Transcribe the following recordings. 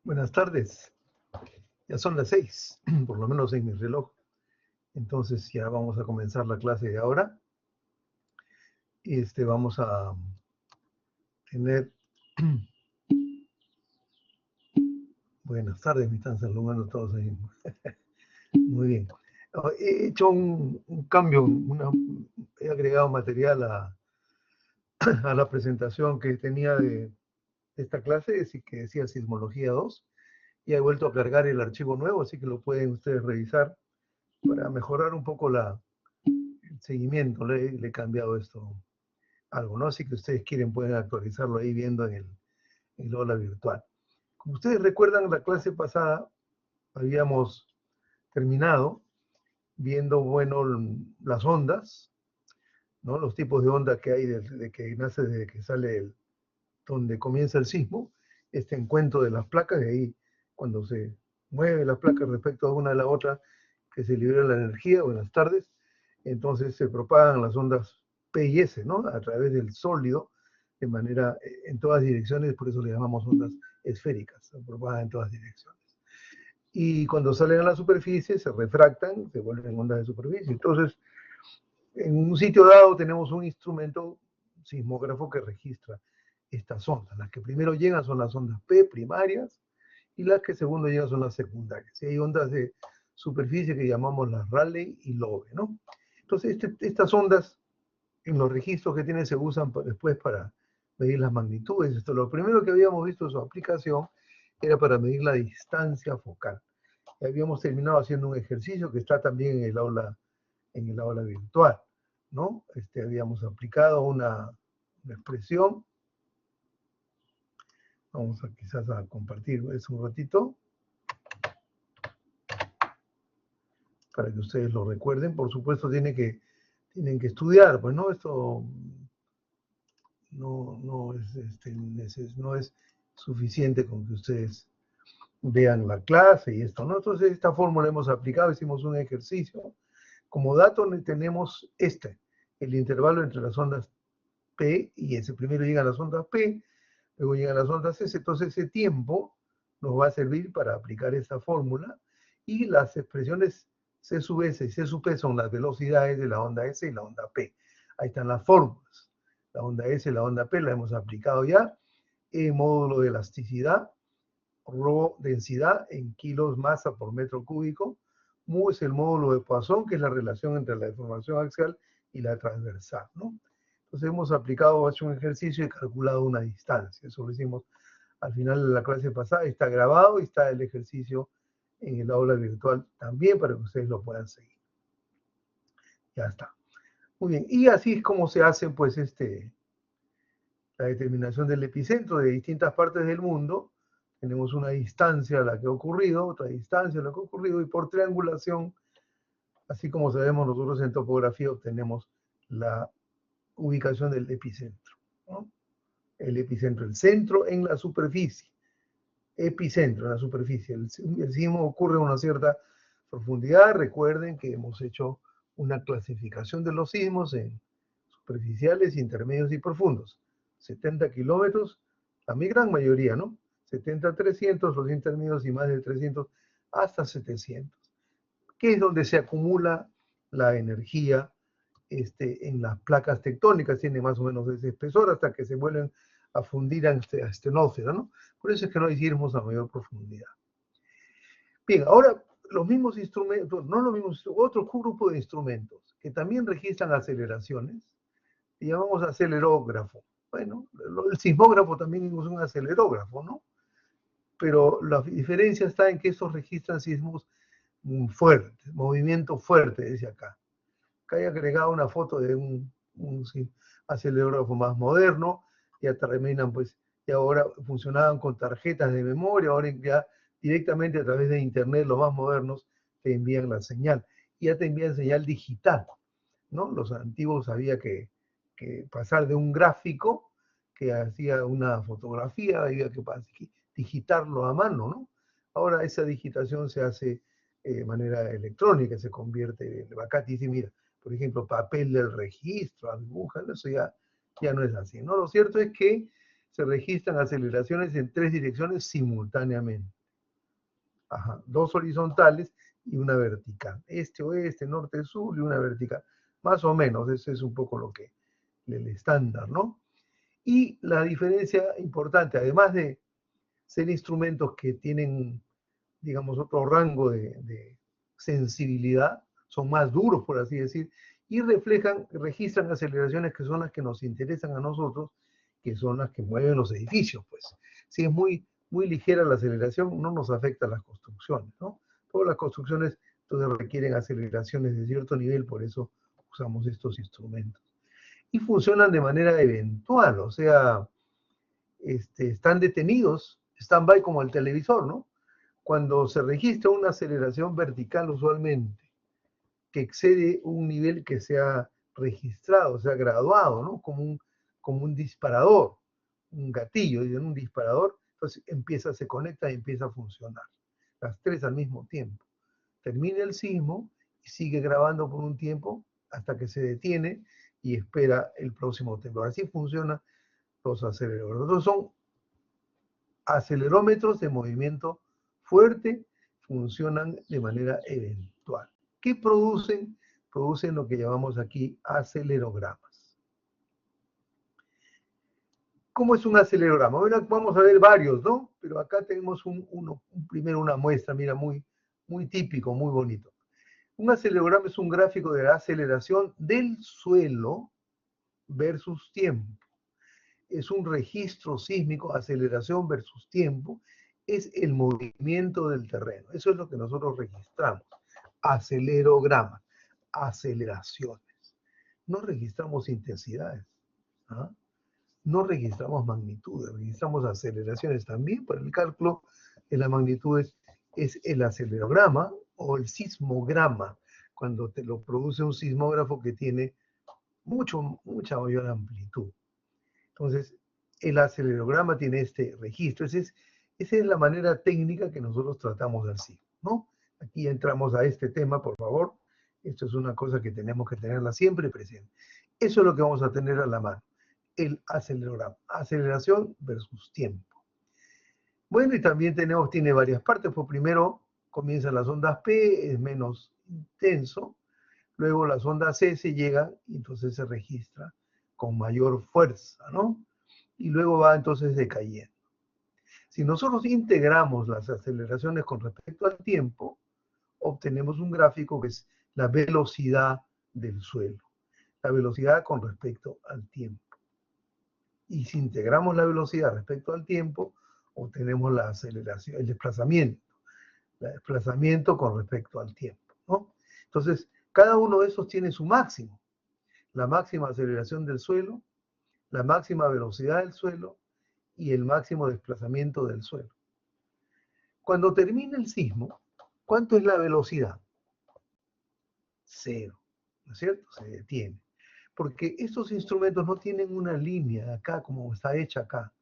Buenas tardes. Ya son las 6, por lo menos en mi reloj. Entonces ya vamos a comenzar la clase de ahora. Vamos a tener... Buenas tardes, me están saludando todos ahí. Muy bien. He hecho un cambio, he agregado material a la presentación que tenía de esta clase, así que decía Sismología 2, y he vuelto a cargar el archivo nuevo, así que lo pueden ustedes revisar para mejorar un poco el seguimiento. Le he cambiado esto algo, ¿no? Así que ustedes quieren pueden actualizarlo ahí viendo en el aula virtual. Como ustedes recuerdan, la clase pasada habíamos terminado viendo, bueno, las ondas, ¿no? Los tipos de onda que hay desde que nace, desde que sale donde comienza el sismo, este encuentro de las placas, de ahí cuando se mueve las placas respecto a una a la otra, que se libera la energía. Buenas tardes. Entonces se propagan las ondas P y S, ¿no? A través del sólido, de manera, en todas direcciones, por eso le llamamos ondas esféricas, se propagan en todas direcciones. Y cuando salen a la superficie, se refractan, se vuelven ondas de superficie. Entonces, en un sitio dado tenemos un instrumento sismógrafo que registra estas ondas. Las que primero llegan son las ondas P primarias y las que segundo llegan son las secundarias. Y hay ondas de superficie que llamamos las Rayleigh y Lobe, ¿no? Entonces, estas ondas en los registros que tienen se usan después para medir las magnitudes. Lo primero que habíamos visto en su aplicación era para medir la distancia focal. Y habíamos terminado haciendo un ejercicio que está también en el aula virtual, ¿no? Habíamos aplicado una expresión. Vamos a quizás a compartir eso un ratito para que ustedes lo recuerden. Por supuesto tienen que estudiar, pues no, esto no es suficiente con que ustedes vean la clase y esto, ¿no? Entonces esta fórmula hemos aplicado, hicimos un ejercicio. Como dato tenemos el intervalo entre las ondas P y S. Primero llegan las ondas P, luego llegan las ondas S, entonces ese tiempo nos va a servir para aplicar esta fórmula, y las expresiones C sub S y C sub P son las velocidades de la onda S y la onda P. Ahí están las fórmulas. La onda S y la onda P la hemos aplicado ya. Módulo de elasticidad, ρ densidad en kilos masa por metro cúbico. Mu es el módulo de Poisson, que es la relación entre la deformación axial y la transversal, ¿no? Entonces hemos hecho un ejercicio y calculado una distancia. Eso lo hicimos al final de la clase pasada. Está grabado y está el ejercicio en el aula virtual también para que ustedes lo puedan seguir. Ya está. Muy bien. Y así es como se hace, pues, la determinación del epicentro de distintas partes del mundo. Tenemos una distancia a la que ha ocurrido, otra distancia a la que ha ocurrido, y por triangulación, así como sabemos nosotros en topografía, obtenemos la ubicación del epicentro, ¿no? El epicentro, el centro en la superficie, epicentro en la superficie. El sismo ocurre a una cierta profundidad. Recuerden que hemos hecho una clasificación de los sismos en superficiales, intermedios y profundos. 70 kilómetros, la mi gran mayoría, ¿no? 70 a 300, los intermedios, y más de 300 hasta 700, que es donde se acumula la energía en las placas tectónicas. Tiene más o menos ese espesor hasta que se vuelven a fundir a astenósfera, ¿no? Por eso es que no hay sismos a mayor profundidad. Bien, ahora los mismos instrumentos, no los mismos, otro grupo de instrumentos que también registran aceleraciones, que llamamos acelerógrafo. Bueno, el sismógrafo también es un acelerógrafo, ¿no? Pero la diferencia está en que estos registran sismos fuertes, movimiento fuerte, dice acá. Acá he agregado una foto de un acelerógrafo más moderno. Ya terminan, pues, y ahora funcionaban con tarjetas de memoria, ahora ya directamente a través de internet, los más modernos te envían la señal. Y ya te envían señal digital, ¿no? Los antiguos había que pasar de un gráfico que hacía una fotografía, había que digitarlo a mano, ¿no? Ahora esa digitación se hace de manera electrónica, se convierte en acá te dice, mira, por ejemplo, papel del registro, aguja, eso ya no es así, ¿no? Lo cierto es que se registran aceleraciones en 3 direcciones simultáneamente. Ajá, dos horizontales y una vertical. Este, oeste, norte, sur y una vertical. Más o menos, ese es un poco lo que el estándar, ¿no? Y la diferencia importante, además de ser instrumentos que tienen, digamos, otro rango de sensibilidad, son más duros, por así decir, y registran aceleraciones que son las que nos interesan a nosotros, que son las que mueven los edificios, pues. Si es muy ligera la aceleración, no nos afecta a las construcciones, ¿no? Todas las construcciones entonces requieren aceleraciones de cierto nivel, por eso usamos estos instrumentos. Y funcionan de manera eventual, o sea, están detenidos, stand-by como el televisor, ¿no? Cuando se registra una aceleración vertical usualmente, que excede un nivel que se ha registrado, o sea, graduado, ¿no? Como un disparador, un gatillo, y en un disparador, entonces se conecta y empieza a funcionar. Las tres al mismo tiempo. Termina el sismo y sigue grabando por un tiempo hasta que se detiene y espera el próximo temblor. Así funcionan los acelerómetros. Entonces son acelerómetros de movimiento fuerte, funcionan de manera eventual. ¿Qué producen? Producen lo que llamamos aquí acelerogramas. ¿Cómo es un acelerograma? Bueno, vamos a ver varios, ¿no? Pero acá tenemos primero una muestra, mira, muy típico, muy bonito. Un acelerograma es un gráfico de la aceleración del suelo versus tiempo. Es un registro sísmico, aceleración versus tiempo, es el movimiento del terreno. Eso es lo que nosotros registramos. Acelerogramas, aceleraciones. No registramos intensidades, ¿ah? No registramos magnitudes, registramos aceleraciones. También para el cálculo de las magnitudes es el acelerograma o el sismograma, cuando te lo produce un sismógrafo que tiene mucha mayor amplitud. Entonces, el acelerograma tiene este registro. Esa es la manera técnica que nosotros tratamos de hacer, ¿no? Aquí entramos a este tema, por favor. Esto es una cosa que tenemos que tenerla siempre presente. Eso es lo que vamos a tener a la mano. El acelerograma. Aceleración versus tiempo. Bueno, y también tiene varias partes. Pues primero comienzan las ondas P, es menos intenso. Luego las ondas S llegan y entonces se registra con mayor fuerza, ¿no? Y luego va entonces decayendo. Si nosotros integramos las aceleraciones con respecto al tiempo, obtenemos un gráfico que es la velocidad del suelo, la velocidad con respecto al tiempo. Y si integramos la velocidad respecto al tiempo, obtenemos la aceleración, el desplazamiento con respecto al tiempo, ¿no? Entonces, cada uno de esos tiene su máximo. La máxima aceleración del suelo, la máxima velocidad del suelo y el máximo desplazamiento del suelo. Cuando termina el sismo, ¿cuánto es la velocidad? Cero, ¿no es cierto? Se detiene. Porque estos instrumentos no tienen una línea acá como está hecha acá,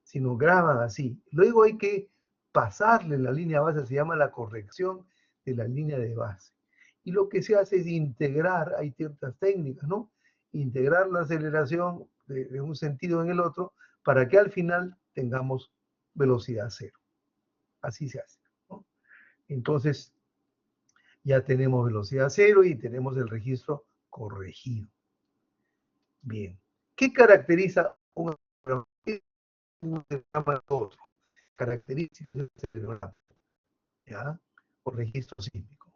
sino graban así. Luego hay que pasarle la línea base, se llama la corrección de la línea de base. Y lo que se hace es integrar, hay ciertas técnicas, ¿no? Integrar la aceleración de un sentido en el otro para que al final tengamos velocidad cero. Así se hace, ¿no? Entonces, ya tenemos velocidad cero y tenemos el registro corregido. Bien. ¿Qué caracteriza un acelerograma de otro? Características del acelerograma, ¿ya? O registro sísmico.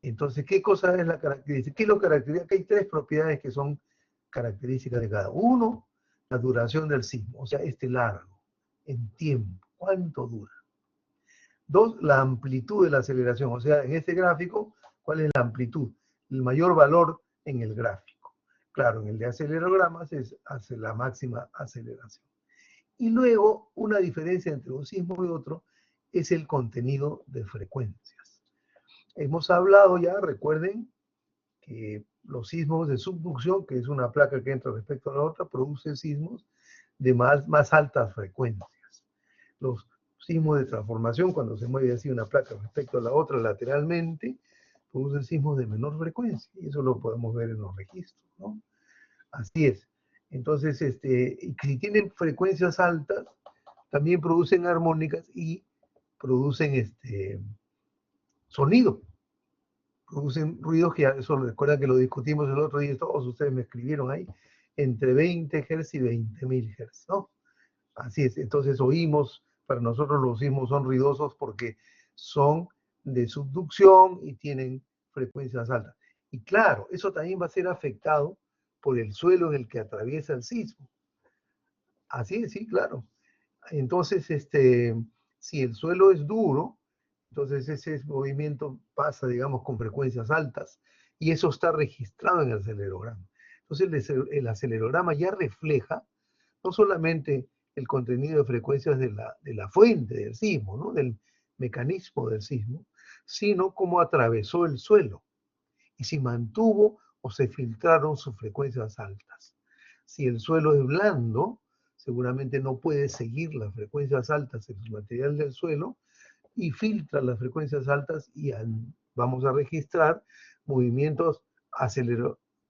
Entonces, ¿qué cosa es la característica? ¿Qué lo caracteriza? Aquí hay tres propiedades que son características de cada uno. La duración del sismo, o sea, largo, en tiempo, ¿cuánto dura? Dos, la amplitud de la aceleración, o sea, en este gráfico, ¿cuál es la amplitud? El mayor valor en el gráfico. Claro, en el de acelerogramas hace la máxima aceleración. Y luego, una diferencia entre un sismo y otro es el contenido de frecuencias. Hemos hablado ya, recuerden, que los sismos de subducción, que es una placa que entra respecto a la otra, produce sismos de más altas frecuencias. Los sismos de transformación, cuando se mueve así una placa respecto a la otra lateralmente, producen sismos de menor frecuencia, y eso lo podemos ver en los registros, ¿no? Así es. Entonces, si tienen frecuencias altas, también producen armónicas y producen sonido, producen ruidos que ya, eso recuerdan que lo discutimos el otro día, todos ustedes me escribieron ahí, entre 20 Hz y 20.000 Hz, ¿no? Así es, entonces oímos, para nosotros los sismos son ruidosos porque son de subducción y tienen frecuencias altas. Y claro, eso también va a ser afectado por el suelo en el que atraviesa el sismo. Así es, sí, claro. Entonces, si el suelo es duro, entonces ese movimiento pasa, digamos, con frecuencias altas y eso está registrado en el acelerograma. Entonces el acelerograma ya refleja no solamente el contenido de frecuencias de la fuente del sismo, ¿no? Del mecanismo del sismo, sino cómo atravesó el suelo y si mantuvo o se filtraron sus frecuencias altas. Si el suelo es blando, seguramente no puede seguir las frecuencias altas en el material del suelo y filtra las frecuencias altas y vamos a registrar movimientos,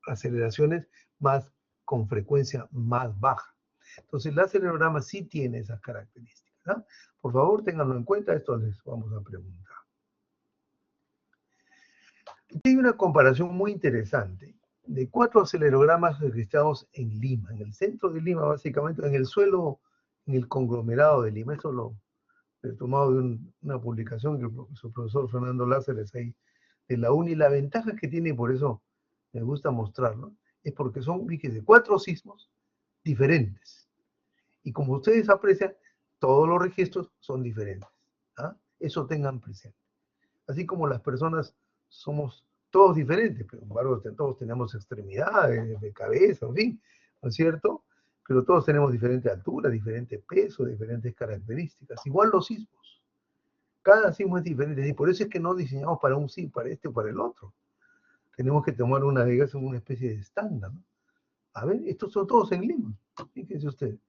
aceleraciones más con frecuencia más baja. Entonces el acelerograma sí tiene esas características, ¿no? Por favor, ténganlo en cuenta, esto les vamos a preguntar. Aquí hay una comparación muy interesante de 4 acelerogramas registrados en Lima, en el centro de Lima, básicamente, en el suelo, en el conglomerado de Lima. Esto lo he tomado de una publicación que su profesor Fernando Lázares ahí de la UNI. La ventaja que tiene, por eso me gusta mostrarlo, es porque son, fíjense, 4 sismos diferentes. Y como ustedes aprecian, todos los registros son diferentes. ¿Ah? Eso tengan presente. Así como las personas somos todos diferentes, pero sin embargo todos tenemos extremidades, de cabeza, en fin, ¿no es cierto? Pero todos tenemos diferente altura, diferente peso, diferentes características. Igual los sismos. Cada sismo es diferente. Y por eso es que no diseñamos para un sismo, para este o para el otro. Tenemos que tomar una especie de estándar, ¿no? A ver, estos son todos en Lima. Fíjense ustedes.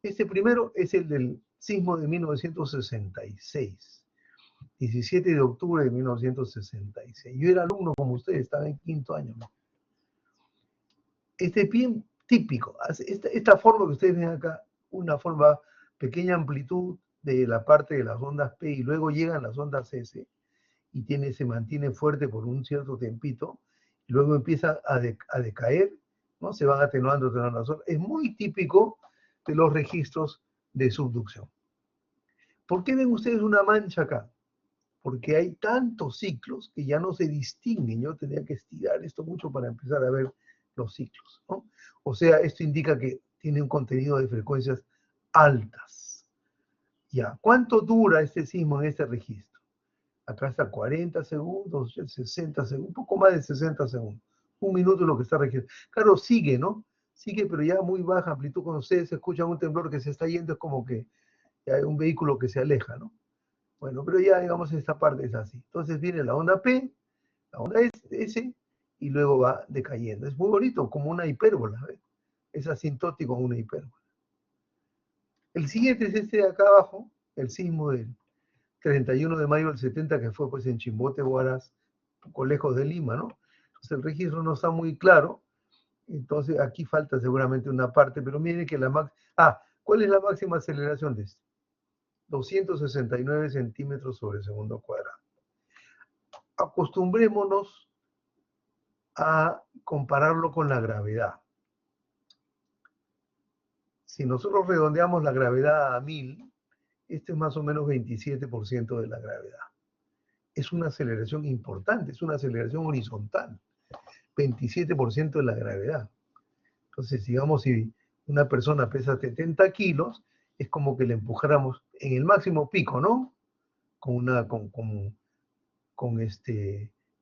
Este primero es el del sismo de 1966. 17 de octubre de 1966. Yo era alumno como ustedes, estaba en 5º año, ¿no? Este es bien típico. Esta forma que ustedes ven acá, una forma, pequeña amplitud de la parte de las ondas P y luego llegan las ondas S y se mantiene fuerte por un cierto tempito, y luego empieza a decaer, ¿no? Se van atenuando las ondas. Es muy típico de los registros de subducción. ¿Por qué ven ustedes una mancha acá? Porque hay tantos ciclos que ya no se distinguen. Yo tenía que estirar esto mucho para empezar a ver los ciclos, ¿no? O sea, esto indica que tiene un contenido de frecuencias altas. Ya, ¿cuánto dura este sismo en este registro? Acá está 40 segundos, 60 segundos, un poco más de 60 segundos. 1 minuto es lo que está registrando. Claro, sigue, ¿no? Sigue, pero ya muy baja amplitud. Cuando ustedes escuchan un temblor que se está yendo, es como que hay un vehículo que se aleja, ¿no? Bueno, pero ya digamos esta parte es así. Entonces viene la onda P, la onda S, y luego va decayendo. Es muy bonito, como una hipérbola, ¿ves? Es asintótico como una hipérbola. El siguiente es este de acá abajo, el sismo del 31 de mayo del 70, que fue pues en Chimbote, Huaraz, un poco lejos de Lima, ¿no? Entonces el registro no está muy claro, entonces aquí falta seguramente una parte, pero miren que ¿cuál es la máxima aceleración de este? 269 centímetros sobre segundo cuadrado. Acostumbrémonos a compararlo con la gravedad. Si nosotros redondeamos la gravedad a 1000, este es más o menos 27% de la gravedad. Es una aceleración importante, es una aceleración horizontal. 27% de la gravedad. Entonces, digamos, si una persona pesa 70 kilos, es como que le empujáramos en el máximo pico, ¿no? Con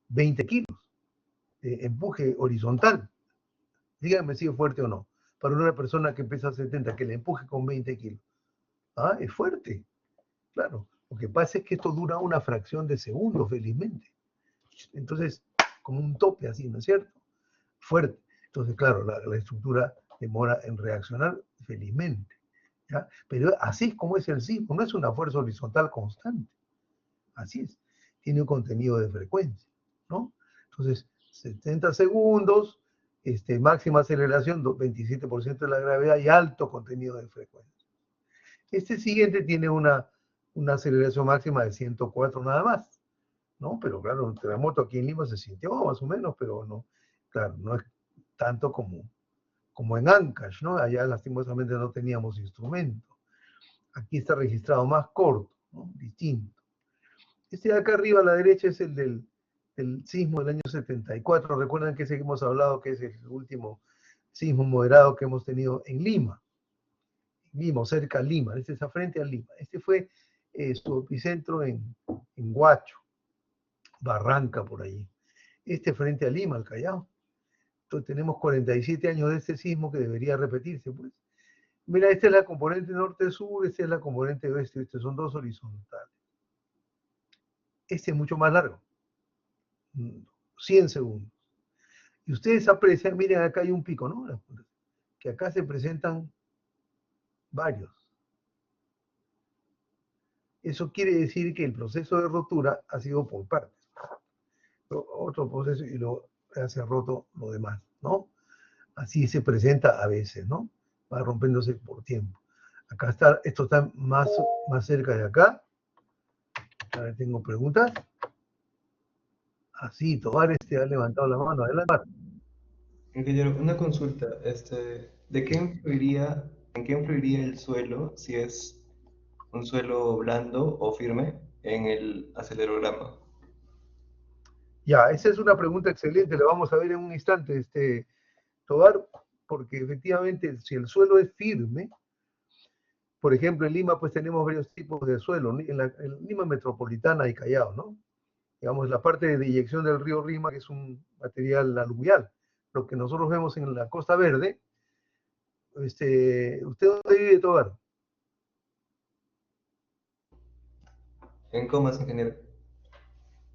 20 kilos de empuje horizontal. Díganme si es fuerte o no. Para una persona que pesa 70, que le empuje con 20 kilos. Ah, es fuerte. Claro. Lo que pasa es que esto dura una fracción de segundo, felizmente. Entonces, como un tope así, ¿no es cierto? Fuerte. Entonces, claro, la estructura demora en reaccionar, felizmente. ¿Ya? Pero así es como es el sismo, no es una fuerza horizontal constante. Así es. Tiene un contenido de frecuencia, ¿no? Entonces, 70 segundos, máxima aceleración, 27% de la gravedad y alto contenido de frecuencia. Este siguiente tiene una una aceleración máxima de 104 nada más, ¿no? Pero claro, un terremoto aquí en Lima se sintió más o menos, pero no, claro, no es tanto como en Ancash, ¿no? Allá lastimosamente no teníamos instrumento. Aquí está registrado más corto, ¿no? Distinto. Este de acá arriba a la derecha es el del sismo del año 74. Recuerdan que ese que hemos hablado que es el último sismo moderado que hemos tenido en Lima. Lima, o cerca a Lima. Este está frente a Lima. Este fue su epicentro en Huacho, Barranca, por allí. Este frente a Lima, al Callao. Entonces tenemos 47 años de este sismo que debería repetirse, pues. Mira, esta es la componente norte-sur, esta es la componente oeste-oeste, son dos horizontales. Este es mucho más largo, 100 segundos. Y ustedes aprecian, miren, acá hay un pico, ¿no? Que acá se presentan varios. Eso quiere decir que el proceso de rotura ha sido por partes. Otro proceso y luego se ha roto lo demás, ¿no? Así se presenta a veces, ¿no? Va rompiéndose por tiempo. Acá está, esto está más cerca de acá. A ver, tengo preguntas. Así, Tobar ha levantado la mano. Adelante. Ingeniero, una consulta, ¿de qué influiría, en qué influiría el suelo si es un suelo blando o firme en el acelerograma? Ya, esa es una pregunta excelente, la vamos a ver en un instante, Tobar, porque efectivamente si el suelo es firme, por ejemplo, en Lima pues tenemos varios tipos de suelo, en Lima metropolitana y Callao, ¿no? Digamos, la parte de eyección del río Rima, que es un material aluvial, lo que nosotros vemos en la Costa Verde. ¿Usted dónde vive, Tobar? En comas, ingeniero.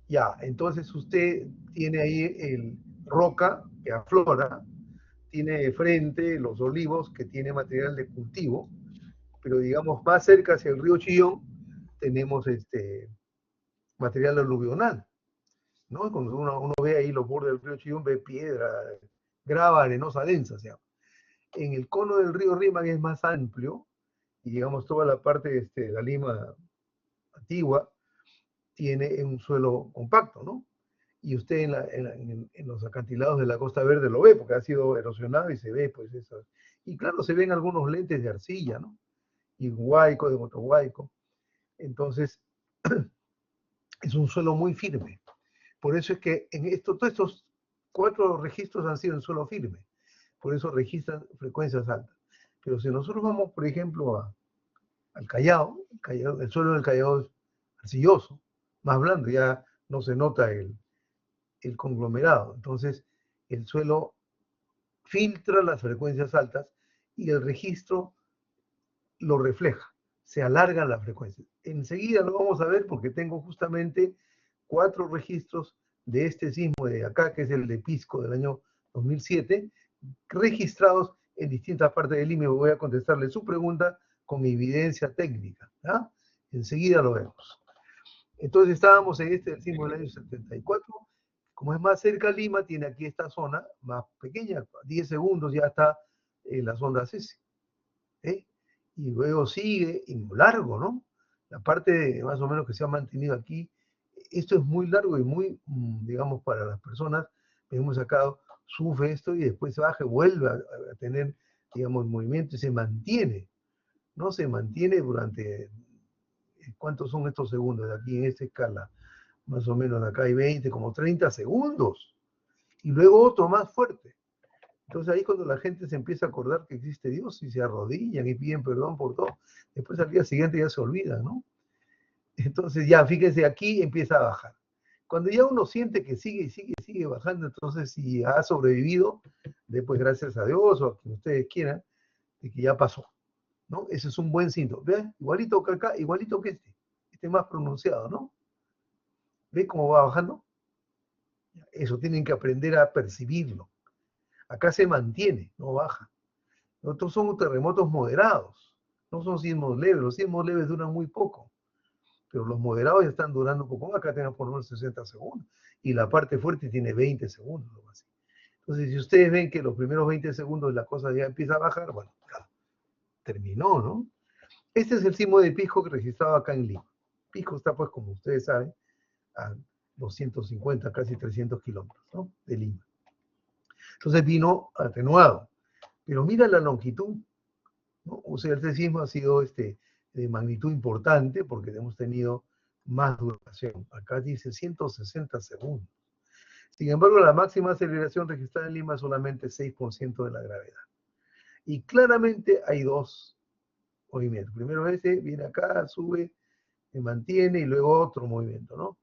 Ya, entonces usted tiene ahí el roca que aflora, tiene frente los olivos que tiene material de cultivo, pero digamos más cerca hacia el río Chillón tenemos material aluvional, ¿no? Cuando uno ve ahí los bordes del río Chillón, ve piedra, grava arenosa densa, se llama. En el cono del río Rímac es más amplio, y digamos toda la parte de la Lima antigua tiene un suelo compacto, ¿no? Y usted en los acantilados de la Costa Verde lo ve, porque ha sido erosionado y se ve, pues eso. Y claro, se ven algunos lentes de arcilla, ¿no? Y huaico, de motohuaico. Entonces, es un suelo muy firme. Por eso es que todos estos 4 registros han sido en suelo firme. Por eso registran frecuencias altas. Pero si nosotros vamos, por ejemplo, al Callao, el suelo del Callao es arcilloso, más blando, ya no se nota el conglomerado. Entonces, el suelo filtra las frecuencias altas y el registro lo refleja, se alargan las frecuencias. Enseguida lo vamos a ver porque tengo justamente 4 registros de este sismo de acá, que es el de Pisco del año 2007, registrados en distintas partes del Lima. Voy a contestarle su pregunta con evidencia técnica. ¿Ya? Enseguida lo vemos. Entonces estábamos en del sismo del año 74. Como es más cerca a Lima, tiene aquí esta zona más pequeña, 10 segundos ya está en las ondas S. ¿eh? Y luego sigue y largo, ¿no? La parte más o menos que se ha mantenido aquí, esto es muy largo y muy, digamos, para las personas que hemos sacado, sufre esto y después se baja y vuelve a tener, digamos, movimiento y se mantiene, ¿no? Se mantiene durante, ¿cuántos son estos segundos? Aquí en esta escala, más o menos acá hay 20, como 30 segundos. Y luego otro más fuerte. Entonces ahí cuando la gente se empieza a acordar que existe Dios y se arrodillan y piden perdón por todo, después al día siguiente ya se olvidan, ¿no? Entonces ya, fíjense, aquí empieza a bajar. Cuando ya uno siente que sigue y sigue y sigue bajando, entonces si ha sobrevivido, después gracias a Dios o a quien ustedes quieran, de que ya pasó, ¿no? Ese es un buen síntoma. ¿Vean? Igualito que acá, igualito que este más pronunciado, ¿no? ¿Ve cómo va bajando? Eso tienen que aprender a percibirlo. Acá se mantiene, no baja. Nosotros son terremotos moderados, no son sismos leves. Los sismos leves duran muy poco, pero los moderados ya están durando un poco más. Acá tenemos por lo menos 60 segundos y la parte fuerte tiene 20 segundos. Algo así. Entonces, si ustedes ven que los primeros 20 segundos la cosa ya empieza a bajar, bueno, ya terminó, ¿no? Este es el sismo de Pisco que registrado acá en Lima. Pisco está, pues, como ustedes saben, a 250, casi 300 kilómetros, ¿no?, de Lima. Entonces vino atenuado. Pero mira la longitud, ¿no? O sea, este sismo ha sido de magnitud importante porque hemos tenido más duración. Acá dice 160 segundos. Sin embargo, la máxima aceleración registrada en Lima es solamente 6% de la gravedad. Y claramente hay dos movimientos. Primero ese, viene acá, sube, se mantiene, y luego otro movimiento, ¿no?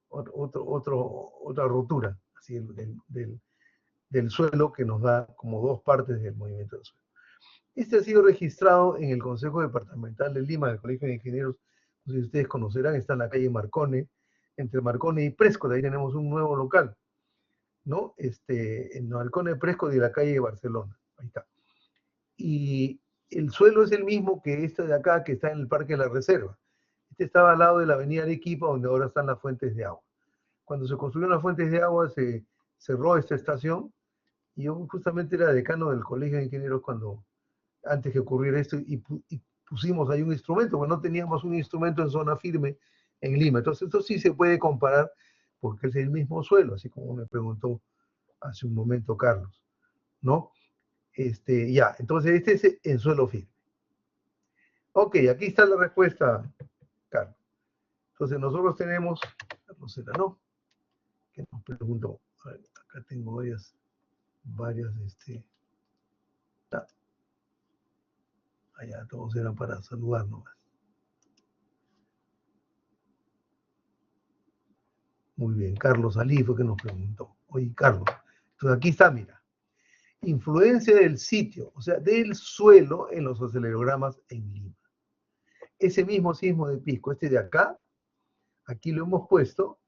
Otra rotura, así, del suelo, que nos da como dos partes del movimiento del suelo. Este ha sido registrado en el Consejo Departamental de Lima, del Colegio de Ingenieros. No sé si ustedes conocerán, está en la calle Marcone, entre Marcone y Prescott. Ahí tenemos un nuevo local, ¿no? En Marcone, Prescott, y la calle de Barcelona. Ahí está. Y el suelo es el mismo que este de acá, que está en el Parque de la Reserva. Este estaba al lado de la avenida Arequipa, donde ahora están las fuentes de agua. Cuando se construyeron las fuentes de agua, se cerró esta estación, y yo justamente era decano del Colegio de Ingenieros antes que ocurriera esto, y pusimos ahí un instrumento, porque no teníamos un instrumento en zona firme en Lima. Entonces esto sí se puede comparar, porque es el mismo suelo, así como me preguntó hace un momento Carlos, ¿no? Ya, entonces este es el suelo firme. Ok, aquí está la respuesta, Carlos. Entonces nosotros tenemos, no será, ¿no?, que nos preguntó. A ver, acá tengo varias, allá todos eran para saludar nomás. Muy bien, Carlos Ali fue que nos preguntó. Oye, Carlos, entonces aquí está, mira. Influencia del sitio, o sea, del suelo en los acelerogramas en Lima. Ese mismo sismo de Pisco, este de acá, aquí lo hemos puesto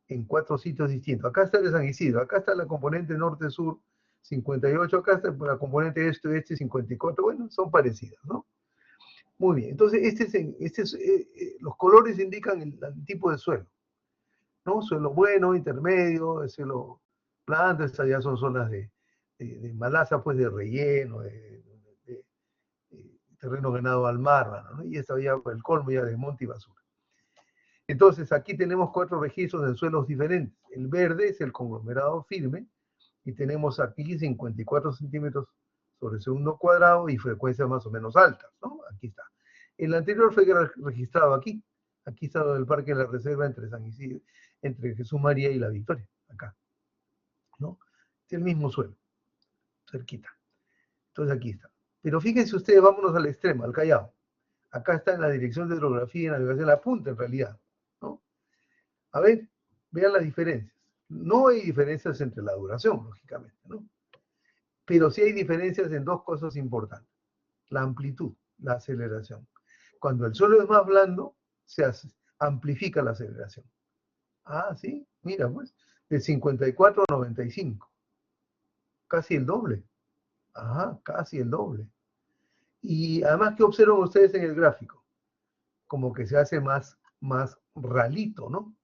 en 4 sitios distintos. Acá está el de San Isidro, acá está la componente norte-sur 58, acá está la componente este-oeste 54. Bueno, son parecidas, ¿no? Muy bien, entonces los colores indican el tipo de suelo, ¿no? Suelo bueno, intermedio, suelo blando. Estas ya son zonas de malaza, pues, de relleno, de terreno ganado al mar, ¿no? Y esta ya, el colmo ya de monte y basura. Entonces, aquí tenemos 4 registros en suelos diferentes. El verde es el conglomerado firme, y tenemos aquí 54 centímetros sobre segundo cuadrado y frecuencias más o menos altas, ¿no? Aquí está. El anterior fue registrado aquí. Aquí está el Parque de la Reserva entre San Isidro, entre Jesús María y La Victoria, acá, ¿no? Es el mismo suelo, cerquita. Entonces aquí está. Pero fíjense ustedes, vámonos al extremo, al Callao. Acá está en la Dirección de Hidrografía y Navegación, la punta en realidad, ¿no? A ver, vean las diferencias. No hay diferencias entre la duración, lógicamente, ¿no? Pero sí hay diferencias en dos cosas importantes. La amplitud, la aceleración. Cuando el suelo es más blando, amplifica la aceleración. Ah, sí, mira, pues, de 54 a 95. Casi el doble. Ajá, casi el doble. Y además, ¿qué observan ustedes en el gráfico? Como que se hace más ralito, ¿no?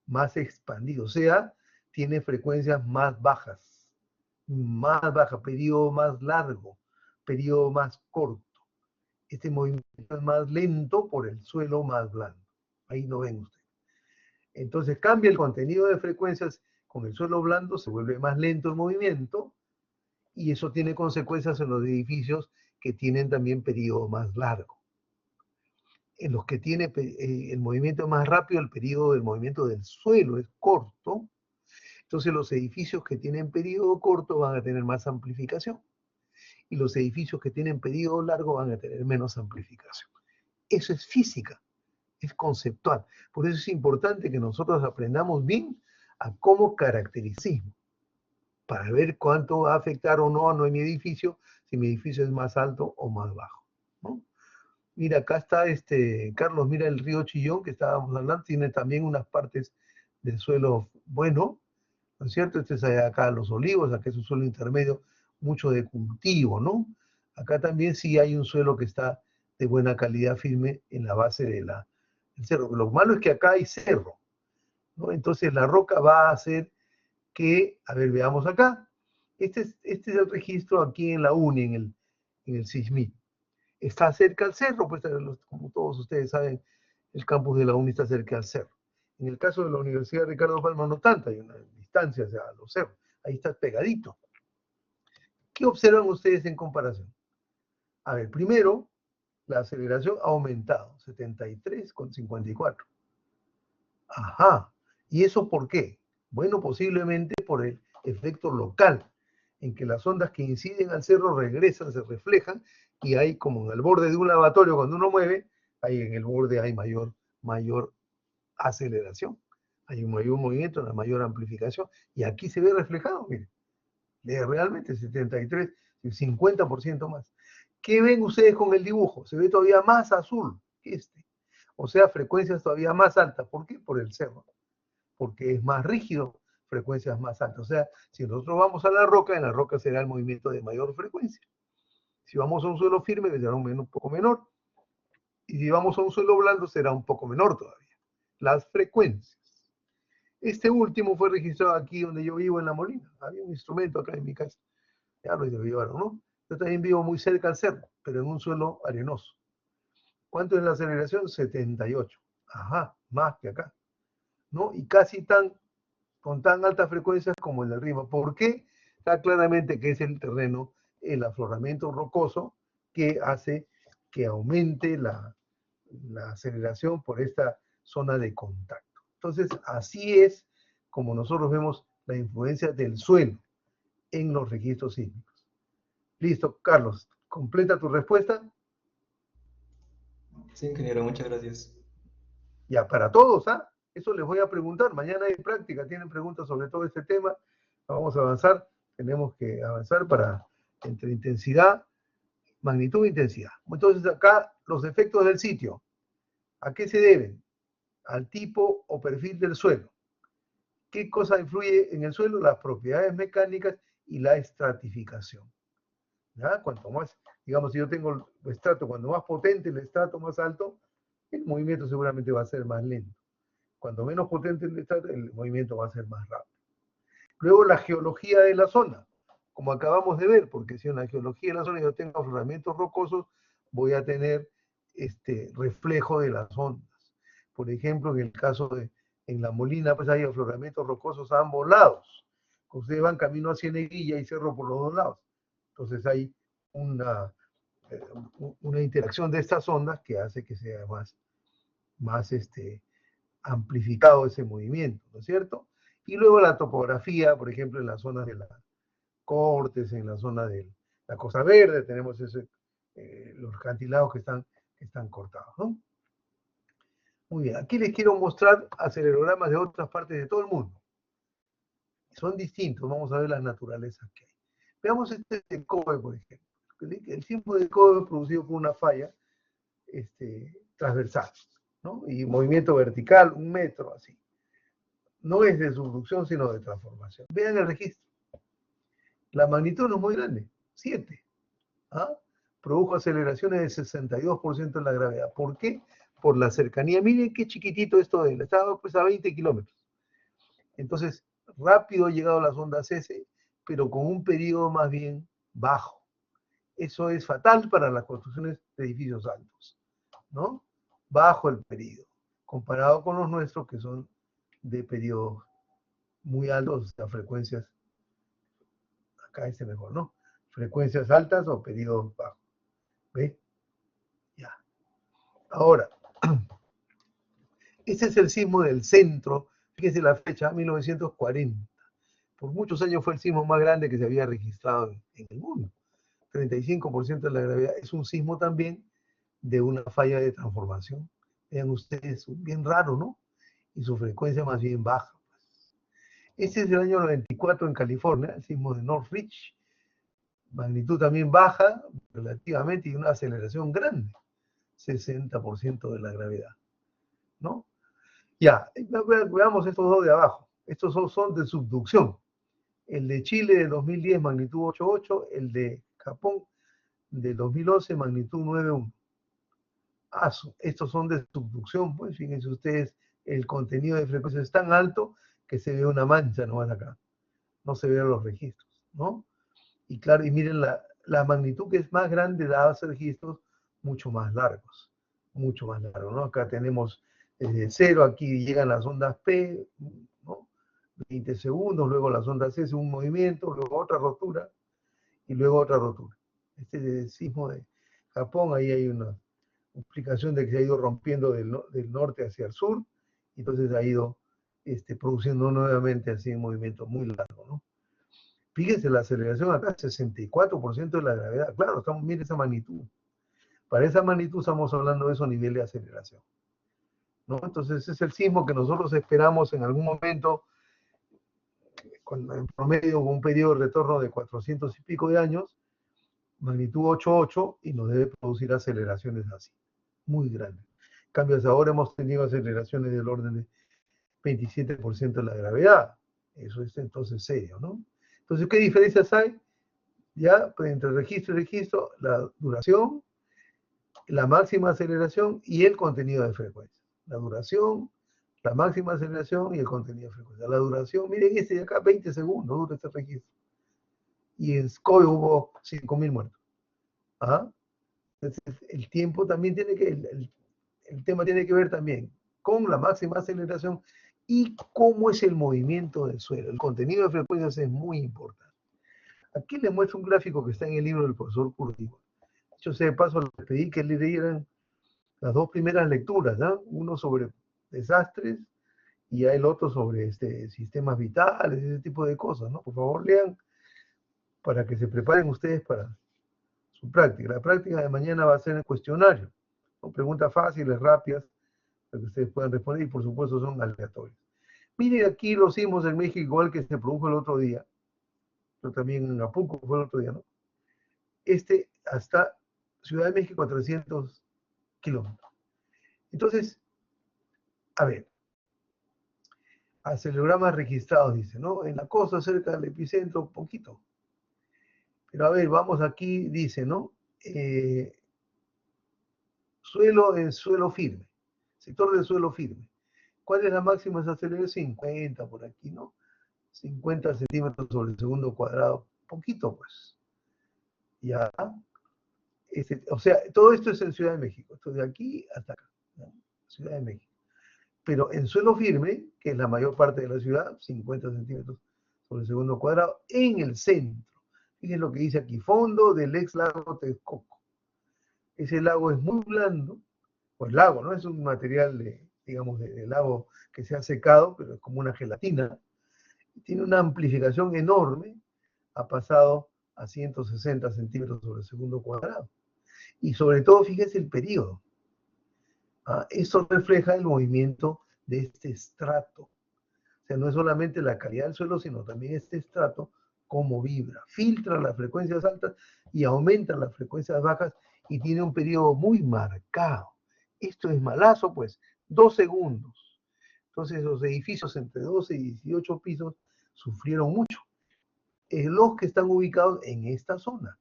Más expandido. O sea, tiene frecuencias más bajas, periodo más largo, periodo más corto. Este movimiento es más lento por el suelo más blando. Ahí lo ven ustedes. Entonces cambia el contenido de frecuencias con el suelo blando, se vuelve más lento el movimiento, y eso tiene consecuencias en los edificios que tienen también periodo más largo. En los que tiene el movimiento más rápido, el periodo del movimiento del suelo es corto. Entonces los edificios que tienen periodo corto van a tener más amplificación, y los edificios que tienen periodo largo van a tener menos amplificación. Eso es física, es conceptual. Por eso es importante que nosotros aprendamos bien a cómo caracterizar, para ver cuánto va a afectar o no a mi edificio, si mi edificio es más alto o más bajo, ¿no? Mira, acá está Carlos, mira el río Chillón que estábamos hablando, tiene también unas partes del suelo bueno, ¿no es cierto? Este es acá Los Olivos, acá es un suelo intermedio, mucho de cultivo, ¿no? Acá también sí hay un suelo que está de buena calidad firme en la base del cerro. Lo malo es que acá hay cerro, ¿no? Entonces la roca va a hacer que, a ver, veamos acá. Este es el registro aquí en la UNI, en el SISMIT. Está cerca al cerro, pues como todos ustedes saben, el campus de la UNI está cerca al cerro. En el caso de la Universidad Ricardo Palma no tanto, hay una distancia hacia los cerros, ahí está pegadito. ¿Qué observan ustedes en comparación? A ver, primero, la aceleración ha aumentado, 73,54. Ajá, ¿y eso por qué? Bueno, posiblemente por el efecto local, en que las ondas que inciden al cerro regresan, se reflejan, y hay como en el borde de un lavatorio, cuando uno mueve, ahí en el borde hay mayor aceleración, hay un mayor movimiento, una mayor amplificación, y aquí se ve reflejado, miren, realmente 73, 50% más. ¿Qué ven ustedes con el dibujo? Se ve todavía más azul que este, o sea, frecuencias todavía más altas. ¿Por qué? Por el cerro, porque es más rígido, frecuencias más altas. O sea, si nosotros vamos a la roca, en la roca será el movimiento de mayor frecuencia. Si vamos a un suelo firme, será un poco menor. Y si vamos a un suelo blando, será un poco menor todavía. Las frecuencias. Este último fue registrado aquí donde yo vivo, en La Molina. Había un instrumento acá en mi casa. Ya lo llevaron, ¿no? Yo también vivo muy cerca al cerro, pero en un suelo arenoso. ¿Cuánto es la aceleración? 78. Ajá, más que acá, ¿no? Y casi con tan altas frecuencias como el del Rima. ¿Por qué? Está claramente que es el terreno, el afloramiento rocoso, que hace que aumente la aceleración por esta zona de contacto. Entonces, así es como nosotros vemos la influencia del suelo en los registros sísmicos. Listo, Carlos, completa tu respuesta. Sí, ingeniero, muchas gracias. Ya, para todos, ¿ah? Eso les voy a preguntar. Mañana hay práctica, tienen preguntas sobre todo este tema. Vamos a avanzar. Tenemos que avanzar entre intensidad, magnitud e intensidad. Entonces, acá los efectos del sitio. ¿A qué se deben? Al tipo o perfil del suelo. ¿Qué cosa influye en el suelo? Las propiedades mecánicas y la estratificación. ¿Ya? Cuanto más, digamos, si yo tengo el estrato, cuando más potente el estrato, más alto, el movimiento seguramente va a ser más lento. Cuando menos potente el estrato, el movimiento va a ser más rápido. Luego la geología de la zona, como acabamos de ver, porque si en la geología de la zona yo tengo afloramientos rocosos, voy a tener reflejo de las ondas. Por ejemplo, en el caso en La Molina, pues hay afloramientos rocosos a ambos lados. Ustedes van camino a Cieneguilla y Cerro por los dos lados. Entonces hay una, una interacción de estas ondas que hace que sea más amplificado ese movimiento, ¿no es cierto? Y luego la topografía, por ejemplo, en las zonas de la Cortes, en la zona de la Costa Verde, tenemos los acantilados que están cortados, ¿no? Muy bien, aquí les quiero mostrar acelerogramas de otras partes de todo el mundo. Son distintos, vamos a ver las naturalezas que hay. Veamos este de Kobe, por ejemplo. El sismo de Kobe es producido por una falla transversal, ¿no? Y movimiento vertical, 1 metro, así. No es de subducción, sino de transformación. Vean el registro. La magnitud no es muy grande, 7. ¿Ah? Produjo aceleraciones del 62% en la gravedad. ¿Por qué? Por la cercanía. Miren qué chiquitito esto de él. Estaba pues a 20 kilómetros. Entonces, rápido ha llegado las ondas S, pero con un periodo más bien bajo. Eso es fatal para las construcciones de edificios altos, ¿no? Bajo el periodo, comparado con los nuestros que son de periodos muy altos, a frecuencias, acá mejor, ¿no? Frecuencias altas o periodos bajos. ¿Ve? Ya. Ahora, este es el sismo del centro, fíjense la fecha, 1940. Por muchos años fue el sismo más grande que se había registrado en el mundo. 35% de la gravedad. Es un sismo también de una falla de transformación. Vean ustedes, bien raro, ¿no? Y su frecuencia más bien baja. Este es del año 94 en California, el sismo de Northridge. Magnitud también baja relativamente y una aceleración grande, 60% de la gravedad, ¿no? Ya, veamos estos dos de abajo. Estos son de subducción. El de Chile de 2010, magnitud 8.8, el de Japón de 2011, magnitud 9.1. Estos son de subducción, pues fíjense ustedes, el contenido de frecuencia es tan alto que se ve una mancha nomás acá, no se ven los registros, ¿no? Y claro, y miren la magnitud que es más grande da registros mucho más largos, ¿no? Acá tenemos desde 0, aquí llegan las ondas P, ¿no? 20 segundos, luego las ondas S, un movimiento, luego otra rotura, y luego otra rotura. Este es el sismo de Japón, ahí hay una explicación de que se ha ido rompiendo del norte hacia el sur, y entonces ha ido produciendo nuevamente así un movimiento muy largo, ¿no? Fíjense la aceleración acá, 64% de la gravedad. Claro, mire esa magnitud. Para esa magnitud estamos hablando de esos niveles de aceleración, ¿no? Entonces es el sismo que nosotros esperamos en algún momento, en promedio con un periodo de retorno de 400 y pico de años, magnitud 8.8, y nos debe producir aceleraciones así, muy grandes. En cambio, hasta ahora hemos tenido aceleraciones del orden de 27% de la gravedad. Eso es entonces serio, ¿no? Entonces, ¿qué diferencias hay? Ya, pues, entre registro y registro, la duración, la máxima aceleración y el contenido de frecuencia. La duración, la máxima aceleración y el contenido de frecuencia. La duración, miren este de acá, 20 segundos dura este registro. Y en SCOI hubo 5.000 muertos. ¿Ah? Entonces, el tiempo también tiene que, el tema tiene que ver también con la máxima aceleración y cómo es el movimiento del suelo. El contenido de frecuencias es muy importante. Aquí les muestro un gráfico que está en el libro del profesor Curtigo. Yo sé de paso, les pedí que leyeran las dos primeras lecturas, ¿no? Uno sobre desastres y el otro sobre sistemas vitales, ese tipo de cosas, ¿no? Por favor, lean para que se preparen ustedes para su práctica. La práctica de mañana va a ser el cuestionario, con preguntas fáciles, rápidas, para que ustedes puedan responder, y por supuesto son aleatorias. Miren aquí los sismos en México, igual que se produjo el otro día, pero también en Acapulco fue el otro día, ¿no? Hasta Ciudad de México a 300 kilómetros. Entonces, a ver, acelerogramas registrados, dice, ¿no? En la costa, cerca del epicentro, poquito. Pero a ver, vamos aquí, dice, ¿no? Suelo firme, sector de suelo firme. ¿Cuál es la máxima de aceleración? 50 por aquí, ¿no? 50 centímetros sobre el segundo cuadrado, poquito pues. Ya, o sea, todo esto es en Ciudad de México, esto de aquí hasta acá, ¿no? Ciudad de México. Pero en suelo firme, que es la mayor parte de la ciudad, 50 centímetros sobre el segundo cuadrado, en el centro. Fíjense lo que dice aquí, fondo del ex lago Texcoco. Ese lago es muy blando, pues lago, ¿no? Es un material, digamos, de lago que se ha secado, pero es como una gelatina. Tiene una amplificación enorme, ha pasado a 160 centímetros sobre el segundo cuadrado. Y sobre todo, fíjense el periodo. Eso refleja el movimiento de este estrato. O sea, no es solamente la calidad del suelo, sino también este estrato, cómo vibra. Filtra las frecuencias altas y aumenta las frecuencias bajas, y tiene un periodo muy marcado. Esto es malazo, pues, 2 segundos. Entonces, los edificios entre 12 y 18 pisos sufrieron mucho. Los que están ubicados en esta zona,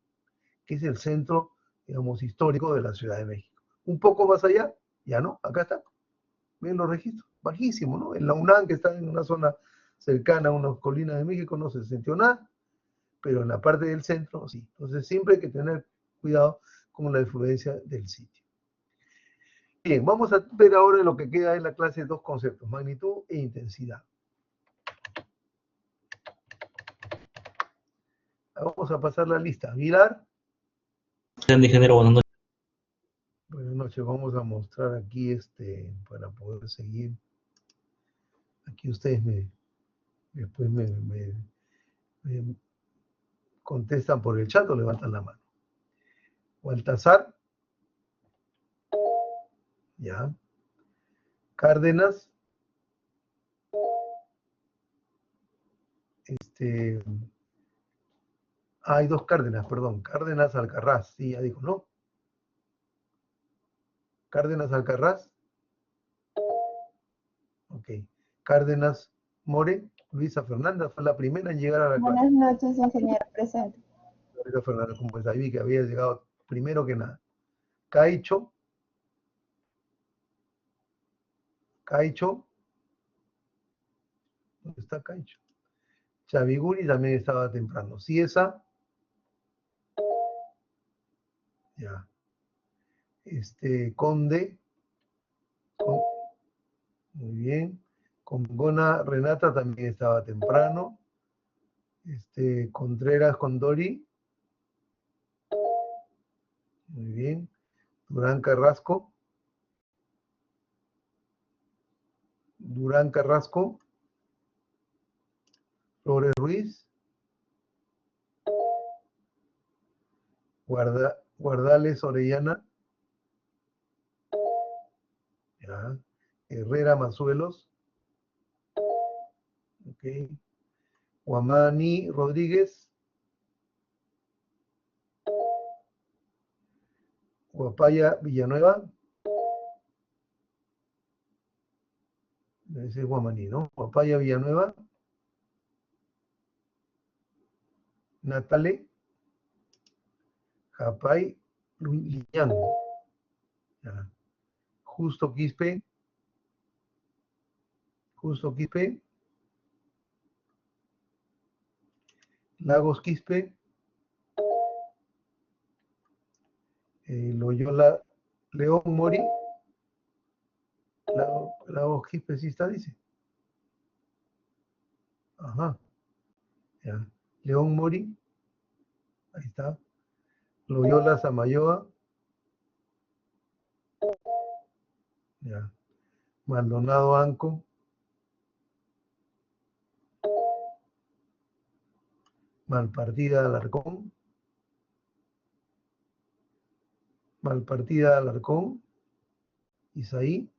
que es el centro, digamos, histórico de la Ciudad de México. Un poco más allá, ya no, acá está. Ven los registros, bajísimo, ¿no? En la UNAM, que está en una zona cercana a unas colinas de México, no se sintió nada, pero en la parte del centro, sí. Entonces, siempre hay que tener cuidado con la influencia del sitio. Bien, vamos a ver ahora lo que queda en la clase, dos conceptos, magnitud e intensidad. Vamos a pasar la lista. Aguilar. Ingeniero, buenas noches. Buenas noches, vamos a mostrar aquí para poder seguir. Aquí ustedes después me contestan por el chat o levantan la mano. Baltasar. Ya. Cárdenas. Hay dos Cárdenas, perdón. Cárdenas Alcarraz, sí, ya dijo, ¿no? Cárdenas Alcarraz. Ok. Cárdenas More. Luisa Fernanda fue la primera en llegar a la clase. Buenas noches, ingeniero, presente. Luisa Fernanda, como es, ahí vi que había llegado primero que nada. Caicho. Caicho. ¿Dónde está Caicho? Chaviguri también estaba temprano. Ciesa. Ya. Conde. Muy bien. Congona Renata también estaba temprano. Contreras Condori. Muy bien. Durán Carrasco. Durán Carrasco. Flores Ruiz. Guardales Orellana. Ya. Herrera Mazuelos. Ok. Guamani Rodríguez. Guapaya Villanueva. Ese es Guamaní, ¿no? Guapaya Villanueva. Natale. Japay Liñán. Ya. Justo Quispe. Justo Quispe. Lagos Quispe. Loyola León Mori. Lagos Quispe sí está, dice. Ajá. Ya. León Mori. Ahí está. Loyola Samayoa. Ya. Maldonado Anco. Malpartida Alarcón. Malpartida Alarcón. Isaí.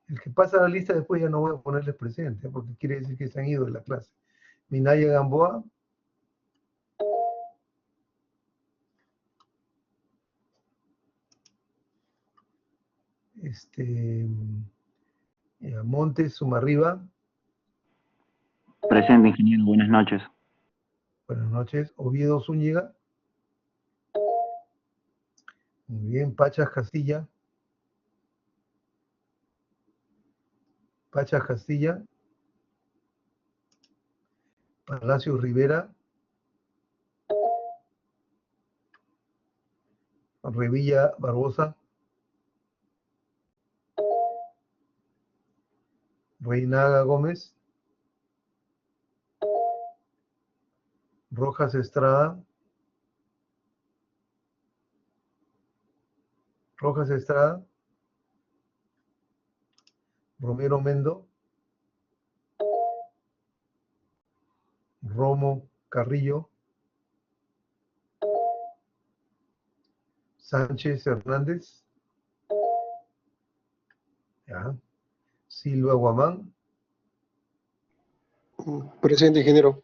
El que pasa la lista después ya no voy a ponerles presente, porque quiere decir que se han ido de la clase. Minaya Gamboa. Montes Sumarriba. Presente, ingeniero. Buenas noches. Buenas noches. Oviedo Zúñiga. Muy bien. Pachas Castilla. Pachas Castilla. Palacio Rivera. Revilla Barbosa. Reinaga Gómez. Rojas Estrada. Rojas Estrada. Romero Mendo. Romo Carrillo. Sánchez Hernández. Ya. Silva Guamán. Presente, ingeniero.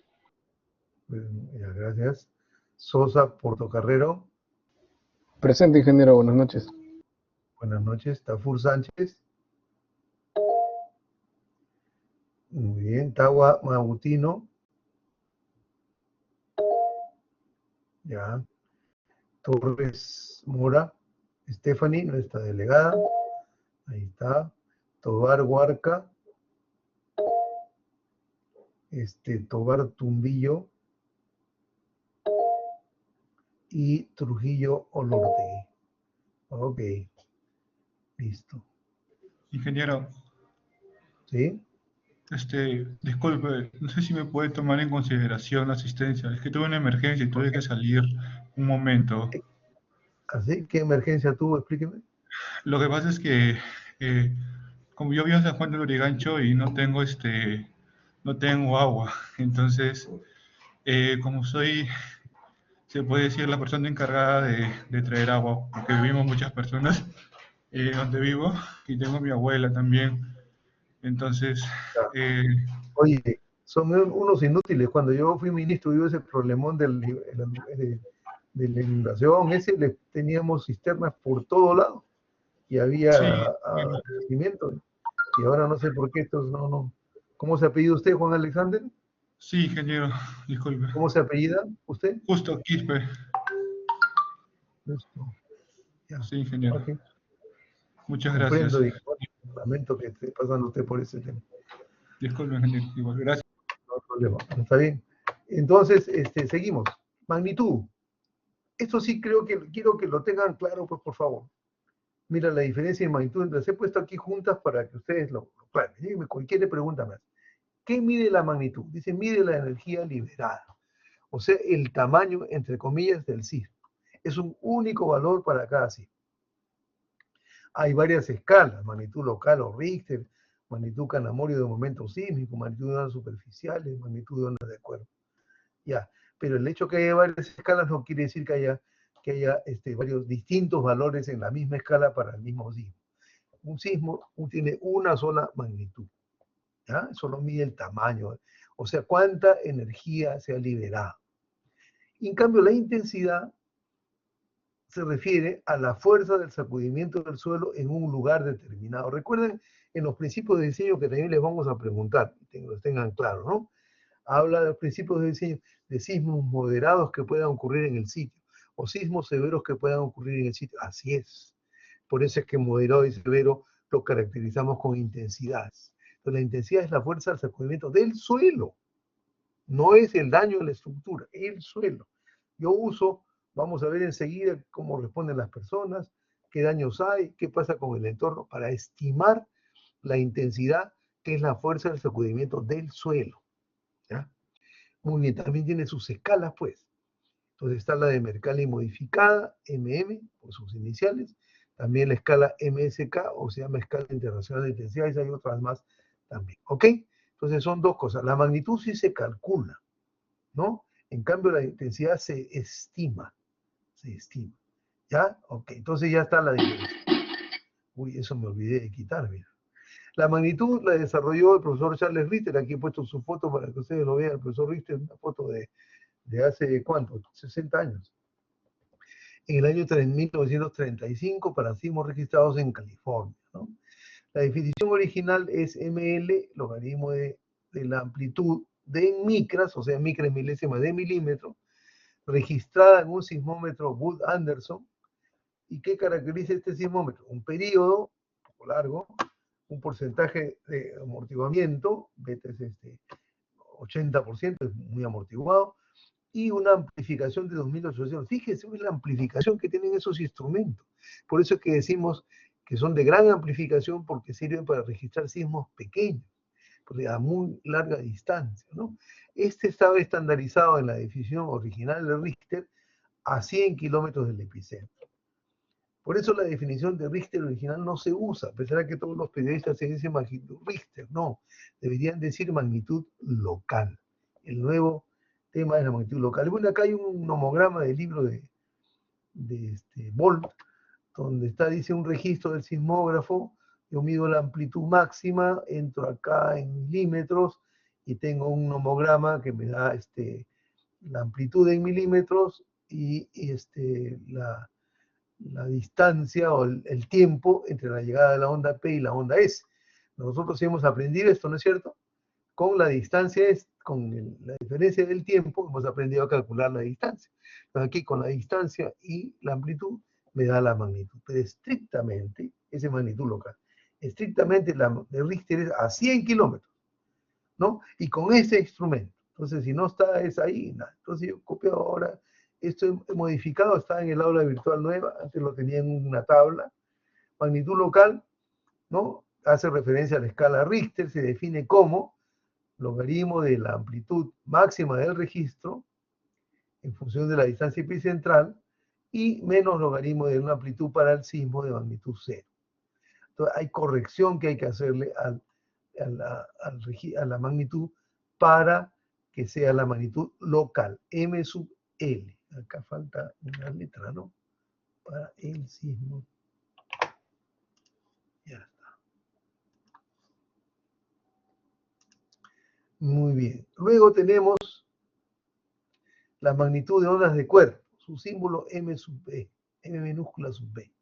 Ya, gracias. Sosa Portocarrero. Presente, ingeniero. Buenas noches. Buenas noches. Tafur Sánchez. Muy bien. Tawa Magutino. Ya. Torres Mora. Stephanie, nuestra delegada. Ahí está. Tobar Huarca. Tobar Tumbillo. Y Trujillo Olortegui. Ok. Listo. Ingeniero, ¿Sí? disculpe, no sé si me puede tomar en consideración la asistencia. Es que tuve una emergencia y tuve que salir un momento. ¿Así? ¿Qué emergencia tuvo? Explíqueme. Lo que pasa es que, como yo vivo en San Juan del Lurigancho y no tengo agua, entonces, como soy, se puede decir, la persona encargada de traer agua, porque vivimos muchas personas donde vivo y tengo a mi abuela también. Entonces, Oye, son unos inútiles. Cuando yo fui ministro, hubo ese problemón de la inundación. Teníamos cisternas por todo lado y había sí, abastecimiento. Y ahora no sé por qué estos no. ¿Cómo se apellida usted, Juan Alexander? sí, ingeniero, disculpe. ¿Cómo se apellida usted? Justo Quispe. Justo. Ya. Sí, ingeniero. Ok. Muchas gracias. Comprendo y lamento que esté pasando usted por ese tema. Disculpe, ingeniero. Igual, gracias. No hay problema. Está bien. Entonces, seguimos. Magnitud. Esto sí quiero que lo tengan claro, pues por favor. Mira la diferencia en magnitud. Las he puesto aquí juntas para que ustedes lo claren. Díganme cualquier pregunta más. ¿Qué mide la magnitud? Dice, mide la energía liberada. O sea, el tamaño, entre comillas, del sismo. Es un único valor para cada sismo. Hay varias escalas, magnitud local o Richter, magnitud Canamorio de momento sísmico, magnitud de ondas superficiales, magnitud de ondas de cuerpo. Ya, pero el hecho que haya varias escalas no quiere decir que haya varios distintos valores en la misma escala para el mismo sismo. Un sismo tiene una sola magnitud, ¿ya? Solo mide el tamaño, o sea, cuánta energía se ha liberado. Y en cambio, la intensidad se refiere a la fuerza del sacudimiento del suelo en un lugar determinado. Recuerden, en los principios de diseño que también les vamos a preguntar, que los tengan claro, ¿no? Habla de los principios de diseño de sismos moderados que puedan ocurrir en el sitio, o sismos severos que puedan ocurrir en el sitio. Así es. Por eso es que moderado y severo lo caracterizamos con intensidades. Entonces, la intensidad es la fuerza del sacudimiento del suelo. No es el daño en la estructura, el suelo. Yo uso, vamos a ver enseguida cómo responden las personas, qué daños hay, qué pasa con el entorno, para estimar la intensidad, que es la fuerza del sacudimiento del suelo. ¿Ya? Muy bien, también tiene sus escalas, pues. Entonces está la de Mercalli modificada, MM, por sus iniciales. También la escala MSK, o se llama Escala Internacional de Intensidades, hay otras más también. ¿Ok? Entonces son dos cosas. La magnitud sí se calcula, ¿no? En cambio la intensidad se estima. Se estima. ¿Ya? Ok, entonces ya está la diferencia. Uy, eso me olvidé de quitar, mira. La magnitud la desarrolló el profesor Charles Richter. Aquí he puesto su foto para que ustedes lo vean. El profesor Richter, una foto de hace, ¿cuánto? 60 años. En el año 1935 para sismos registrados en California, ¿no? La definición original es ML, logaritmo de la amplitud de micras, o sea, micras milésimas de milímetro, registrada en un sismómetro Wood-Anderson. ¿Y qué caracteriza este sismómetro? Un periodo, un poco largo, un porcentaje de amortiguamiento, beta es 80%, es muy amortiguado, y una amplificación de 2800. Fíjense la amplificación que tienen esos instrumentos. Por eso es que decimos que son de gran amplificación, porque sirven para registrar sismos pequeños, porque a muy larga distancia, ¿no? Este estaba estandarizado en la definición original de Richter a 100 kilómetros del epicentro. Por eso la definición de Richter original no se usa, a pesar de que todos los periodistas se dicen magnitud Richter, no, deberían decir magnitud local. El nuevo tema de la magnitud local. Bueno, acá hay un nomograma del libro de Bolt, donde está, dice, un registro del sismógrafo. Yo mido la amplitud máxima, entro acá en milímetros y tengo un nomograma que me da la amplitud en milímetros y la distancia o el tiempo entre la llegada de la onda P y la onda S. Nosotros hemos aprendido esto, ¿no es cierto? Con la distancia, con la diferencia del tiempo, hemos aprendido a calcular la distancia. Entonces aquí con la distancia y la amplitud me da la magnitud. Pero estrictamente, esa es magnitud local, estrictamente la de Richter es a 100 kilómetros, ¿no? Y con ese instrumento. Entonces, si no está, es ahí, nada. Entonces yo copio ahora, esto he modificado, está en el aula virtual nueva, antes lo tenía en una tabla. Magnitud local, ¿no? Hace referencia a la escala Richter, se define como logaritmo de la amplitud máxima del registro en función de la distancia epicentral y menos logaritmo de una amplitud para el sismo de magnitud 0. Entonces hay corrección que hay que hacerle a la magnitud para que sea la magnitud local, M sub L. Acá falta una letra, ¿no? Para el sismo. Ya está. Muy bien. Luego tenemos la magnitud de ondas de cuerpo, su símbolo M sub B, M minúscula sub B.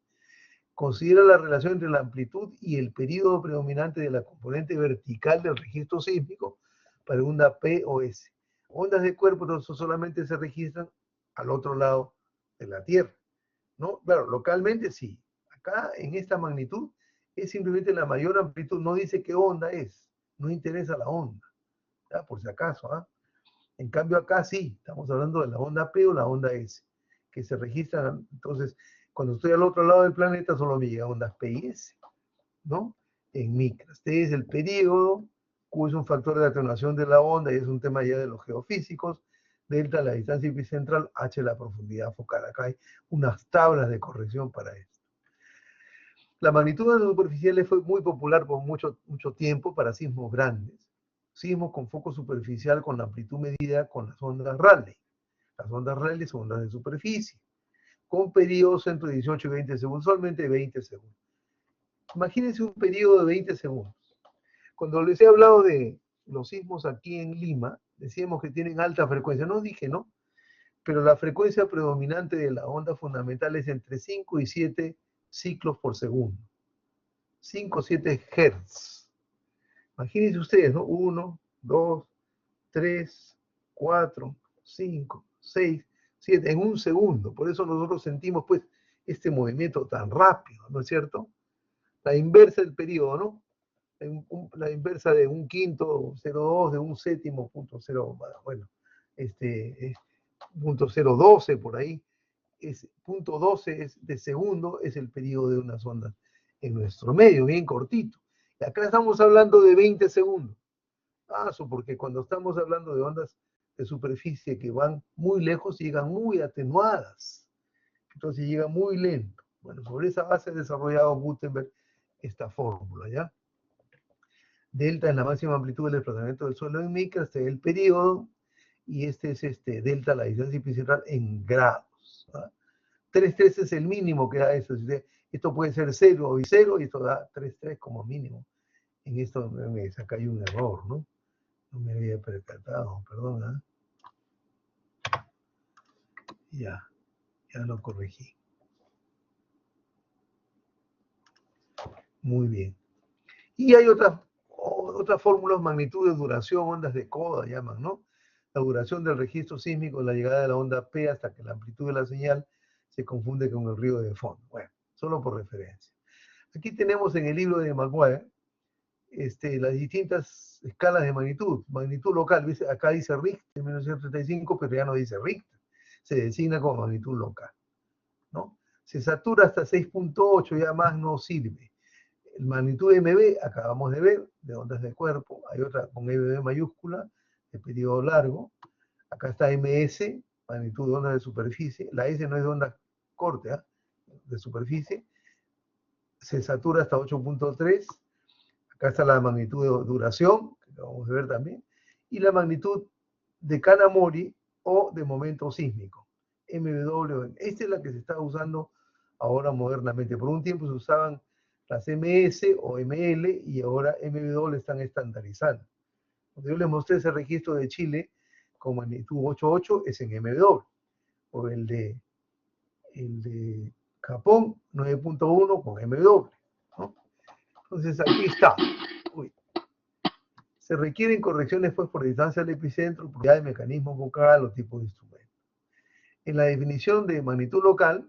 Considera la relación entre la amplitud y el período predominante de la componente vertical del registro sísmico para onda P o S. Ondas de cuerpo no solamente se registran al otro lado de la Tierra, ¿no? Claro, localmente sí. Acá, en esta magnitud, es simplemente la mayor amplitud. No dice qué onda es. No interesa la onda. ¿Ya? Por si acaso, ¿ah? En cambio acá sí, estamos hablando de la onda P o la onda S, que se registran. Entonces, Cuando estoy al otro lado del planeta solo me llegan ondas P y S, ¿no? En micras. T es el periodo, Q es un factor de atenuación de la onda y es un tema ya de los geofísicos, delta la distancia epicentral, H la profundidad focal. Acá hay unas tablas de corrección para esto. La magnitud de las superficiales fue muy popular por mucho tiempo para sismos grandes. Sismos con foco superficial con la amplitud medida con las ondas Rayleigh. Las ondas Rayleigh son ondas de superficie, con periodos entre 18 y 20 segundos, solamente 20 segundos. Imagínense un periodo de 20 segundos. Cuando les he hablado de los sismos aquí en Lima, decíamos que tienen alta frecuencia. No dije, ¿no? Pero la frecuencia predominante de la onda fundamental es entre 5 y 7 ciclos por segundo. 5 o 7 Hz. Imagínense ustedes, ¿no? 1, 2, 3, 4, 5, 6, 7, en un segundo. Por eso nosotros sentimos, pues, este movimiento tan rápido, ¿no es cierto? La inversa del periodo, ¿no? La inversa de un quinto, 0,2, de un séptimo, punto 0, bueno, punto 0,12 por ahí, punto 12 de segundo es el periodo de unas ondas en nuestro medio, bien cortito. Y acá estamos hablando de 20 segundos. Porque cuando estamos hablando de ondas de superficie que van muy lejos, llegan muy atenuadas. Entonces llega muy lento. Bueno, sobre esa base ha desarrollado Gutenberg esta fórmula, ¿ya? Delta es la máxima amplitud del desplazamiento del suelo en micras, este es el periodo, y este es delta, la distancia epicentral en grados. 3,3 es el mínimo que da esto. Esto puede ser 0 y 0, y esto da 3,3 como mínimo. En esto acá hay un error, ¿no? No me había percatado, perdón. Ya lo corregí. Muy bien. Y hay otras fórmulas, magnitud de duración, ondas de coda llaman, ¿no? La duración del registro sísmico, la llegada de la onda P hasta que la amplitud de la señal se confunde con el ruido de fondo. Bueno, solo por referencia. Aquí tenemos en el libro de Maguire las distintas escalas de magnitud. Magnitud local, acá dice Richter en 1935, pero ya no dice Richter. Se designa como magnitud local, ¿no? Se satura hasta 6,8, ya más no sirve. El magnitud MB, acabamos de ver, de ondas de cuerpo. Hay otra con MB mayúscula, de periodo largo. Acá está MS, magnitud de ondas de superficie. La S no es de onda corte, de superficie. Se satura hasta 8,3. Acá está la magnitud de duración, que acabamos de ver también. Y la magnitud de Kanamori o de momento sísmico, MW. Esta es la que se está usando ahora modernamente. Por un tiempo se usaban las MS o ML y ahora MW están estandarizando. Cuando yo les mostré ese registro de Chile con magnitud 8,8 es en MW. O el de Japón 9,1 con MW, ¿no? Entonces aquí está. Se requieren correcciones pues por distancia al epicentro, por de mecanismo focal o tipo de instrumento. En la definición de magnitud local,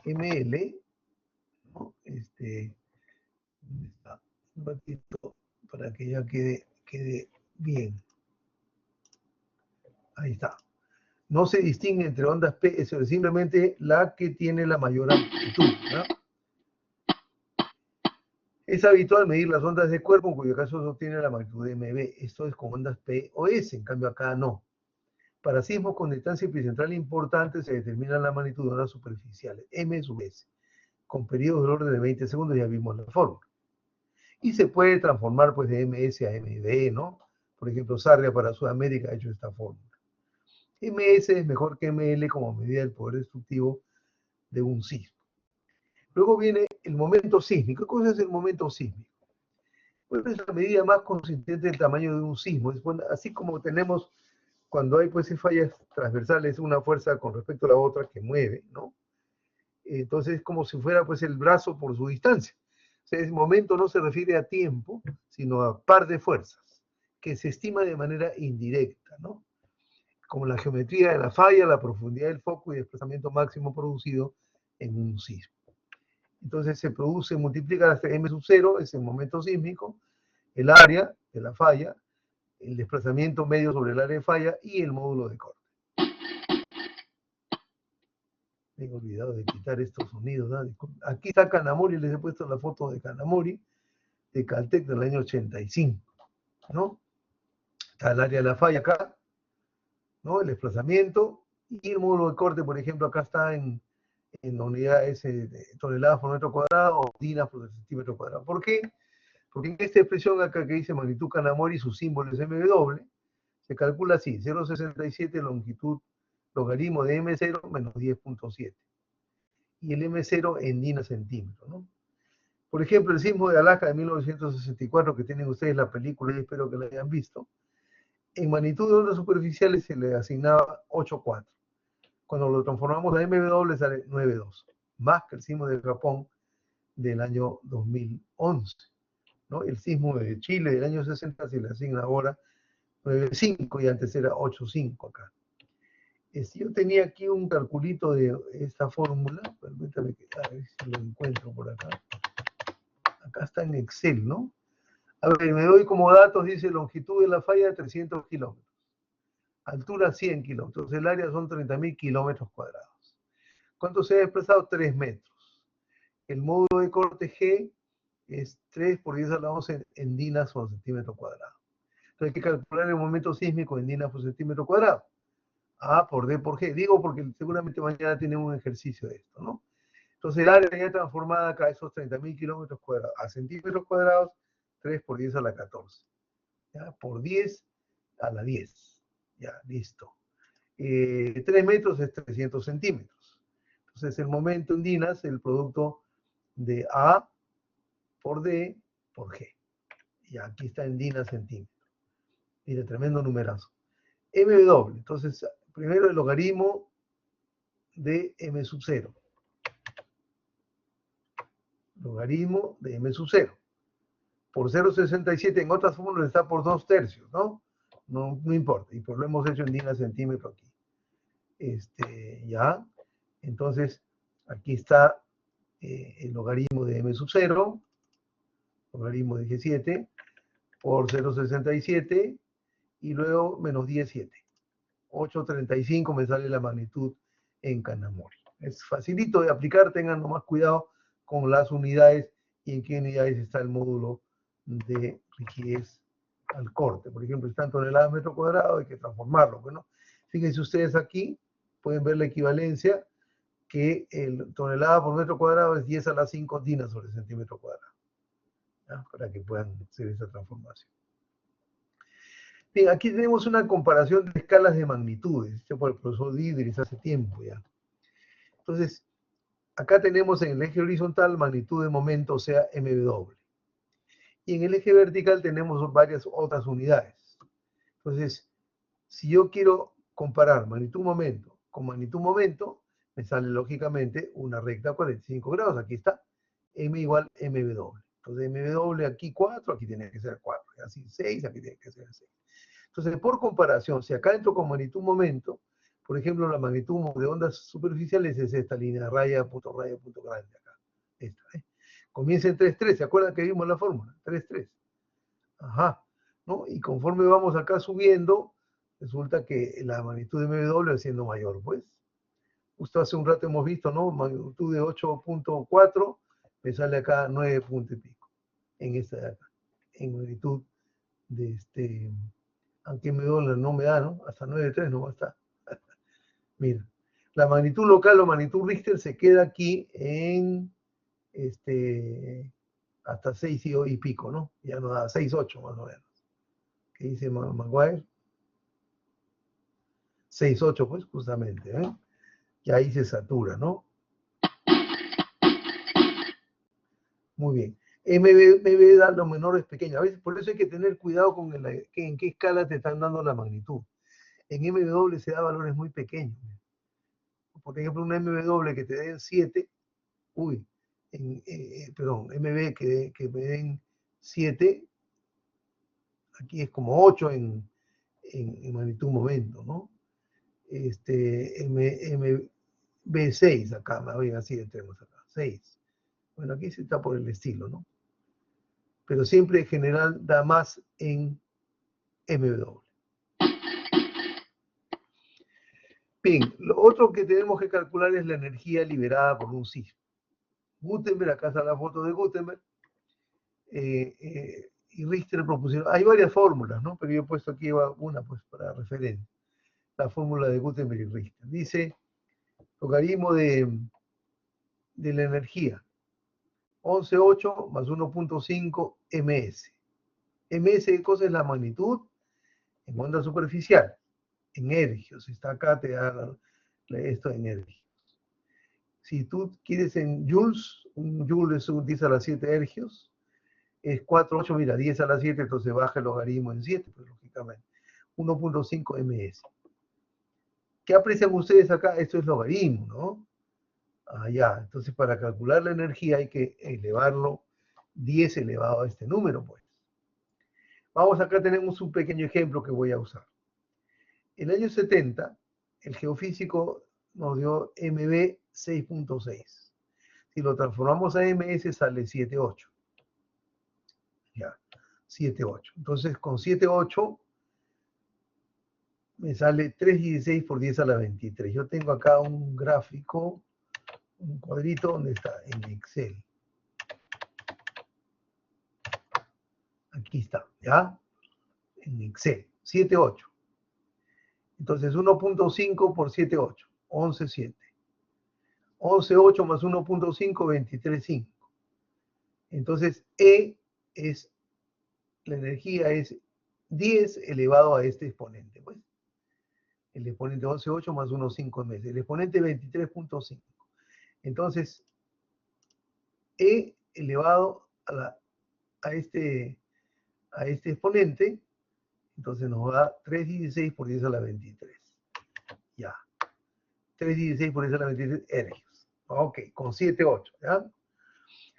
ML, ¿no? ¿Dónde está? Un ratito para que ya quede bien. Ahí está. No se distingue entre ondas P, es simplemente la que tiene la mayor amplitud, ¿no? Es habitual medir las ondas de cuerpo, en cuyo caso no tiene la magnitud de MB. Esto es con ondas P o S, en cambio acá no. Para sismos con distancia epicentral importante se determina la magnitud de ondas superficiales, M sub S, con periodos del orden de 20 segundos, ya vimos la fórmula. Y se puede transformar pues de MS a MD, ¿no? Por ejemplo, Sarria para Sudamérica ha hecho esta fórmula. MS es mejor que ML como medida del poder destructivo de un sismo. Luego viene el momento sísmico. ¿Qué cosa es el momento sísmico? Bueno, es la medida más consistente del tamaño de un sismo. Así como tenemos, cuando hay pues fallas transversales, una fuerza con respecto a la otra que mueve, ¿no? Entonces es como si fuera pues el brazo por su distancia. O sea, el momento no se refiere a tiempo, sino a par de fuerzas, que se estima de manera indirecta, ¿no? Como la geometría de la falla, la profundidad del foco y el desplazamiento máximo producido en un sismo. Entonces se multiplica hasta M sub 0, es el momento sísmico, el área de la falla, el desplazamiento medio sobre el área de falla y el módulo de corte. Me he olvidado de quitar estos sonidos, ¿no? Aquí está Kanamori, les he puesto la foto de Kanamori, de Caltech del año 85, ¿no? Está el área de la falla acá, ¿no? El desplazamiento y el módulo de corte, por ejemplo, acá está en unidades de toneladas por metro cuadrado o dinas por centímetro cuadrado. ¿Por qué? Porque en esta expresión acá que dice magnitud Kanamori, su símbolo es MW, se calcula así, 0,67 longitud logaritmo de M0 menos 10.7. Y el M0 en dinas centímetros, ¿no? Por ejemplo, el sismo de Alaska de 1964, que tienen ustedes la película y espero que la hayan visto, en magnitud de ondas superficiales se le asignaba 8,4. Cuando lo transformamos a MW sale 9,2, más que el sismo de Japón del año 2011, ¿no? El sismo de Chile del año 60 se le asigna ahora 9,5 y antes era 8,5 acá. Yo tenía aquí un calculito de esta fórmula, permítame que a ver si lo encuentro por acá. Acá está en Excel, ¿no? A ver, me doy como datos, dice longitud de la falla de 300 kilómetros, altura 100 kilómetros, el área son 30.000 kilómetros cuadrados. ¿Cuánto se ha desplazado? 3 metros. El módulo de corte G es 3 por 10 a la 11 en dinas por centímetro cuadrado. Entonces hay que calcular el momento sísmico en dinas por centímetro cuadrado. A por D por G. Digo porque seguramente mañana tienen un ejercicio de esto, ¿no? Entonces el área ya transformada acá, esos 30.000 kilómetros cuadrados a centímetros cuadrados, 3 por 10 a la 14. ¿Ya? Por 10 a la 10. Ya, listo. 3 metros es 300 centímetros. Entonces el momento en dinas, el producto de A por D por G. Y aquí está en dinas centímetros. Mire, tremendo numerazo. MW, entonces, primero el logaritmo de M sub 0. Logaritmo de M sub 0. Por 0,67, en otras fórmulas está por 2/3, ¿no? No importa, y pues lo hemos hecho en dinas centímetros aquí. Ya, entonces, aquí está el logaritmo de M sub 0, logaritmo de G7, por 0,67, y luego menos 17. 8,35 me sale la magnitud en Kanamori. Es facilito de aplicar, tengan nomás cuidado con las unidades y en qué unidades está el módulo de rigidez al corte. Por ejemplo, está en toneladas metro cuadrado, hay que transformarlo. Bueno, fíjense ustedes aquí, pueden ver la equivalencia, que el tonelada por metro cuadrado es 10 a la 5 dinas sobre centímetro cuadrado. ¿Ya? Para que puedan hacer esa transformación. Bien, aquí tenemos una comparación de escalas de magnitudes, hecha por el profesor Didris hace tiempo ya. Entonces, acá tenemos en el eje horizontal magnitud de momento, o sea, MW. Y en el eje vertical tenemos varias otras unidades. Entonces, si yo quiero comparar magnitud momento con magnitud momento, me sale lógicamente una recta a 45 grados. Aquí está, M igual MW. Entonces, MW aquí 4, aquí tiene que ser 4. Así 6, aquí tiene que ser 6. Entonces, por comparación, si acá entro con magnitud momento, por ejemplo, la magnitud de ondas superficiales es esta línea, raya, punto grande acá. Esta, comienza en 3,3, ¿se acuerdan que vimos la fórmula? 3,3. Ajá, ¿no? Y conforme vamos acá subiendo, resulta que la magnitud de MW va siendo mayor, pues. Justo hace un rato hemos visto, ¿no? Magnitud de 8.4, me sale acá 9 puntos y pico. En esta de acá. En magnitud de aunque MW no me da, ¿no? Hasta 9,3 no va a estar. Mira, la magnitud local o magnitud Richter se queda aquí en hasta 6 y pico, ¿no? Ya no da 6,8 más o menos. ¿Qué dice Maguire? 6,8 pues justamente, ¿eh? Y ahí se satura, ¿no? Muy bien. MB da los menores pequeños. A veces por eso hay que tener cuidado con en qué escala te están dando la magnitud. En MW se da valores muy pequeños. Por ejemplo, un MW que te den 7, perdón, MB que me den 7, aquí es como 8 en magnitud momento, ¿no? MB6 acá, más bien así tenemos acá, 6. Bueno, aquí se está por el estilo, ¿no? Pero siempre en general da más en MW. Bien, lo otro que tenemos que calcular es la energía liberada por un sismo. Gutenberg, acá está la foto de Gutenberg, y Richter propusieron, hay varias fórmulas, ¿no? Pero yo he puesto aquí una pues para referencia, la fórmula de Gutenberg y Richter. Dice, logaritmo de la energía, 11.8 más 1.5 ms. ms, ¿qué cosa es la magnitud? En onda superficial, en ergios. Está acá, te da esto en ergios. Si tú quieres en joules, un joule es un 10 a la 7 ergios, es 4,8, mira, 10 a la 7, entonces baja el logaritmo en 7, pues lógicamente. 1.5 ms. ¿Qué aprecian ustedes acá? Esto es logaritmo, ¿no? Ah, ya, entonces para calcular la energía hay que elevarlo 10 elevado a este número, pues. Vamos, acá tenemos un pequeño ejemplo que voy a usar. En el año 70, el geofísico nos dio MB 6.6. Si lo transformamos a MS sale 7.8. Ya, 7.8. Entonces con 7.8 me sale 316 por 10 a la 23. Yo tengo acá un gráfico, un cuadrito donde está en Excel. Aquí está, ¿ya? En Excel, 7.8. Entonces 1.5 por 7.8, 11.7. 11.8 más 1.5, 23.5. Entonces E es, la energía es 10 elevado a este exponente, pues. El exponente 11.8 más 1.5 ms. El exponente 23.5. Entonces, E elevado a este exponente, entonces nos da 316 por 10 a la 23. Ya. 316 por 10 a la 23 ergios. Ok, con 7.8, ¿ya?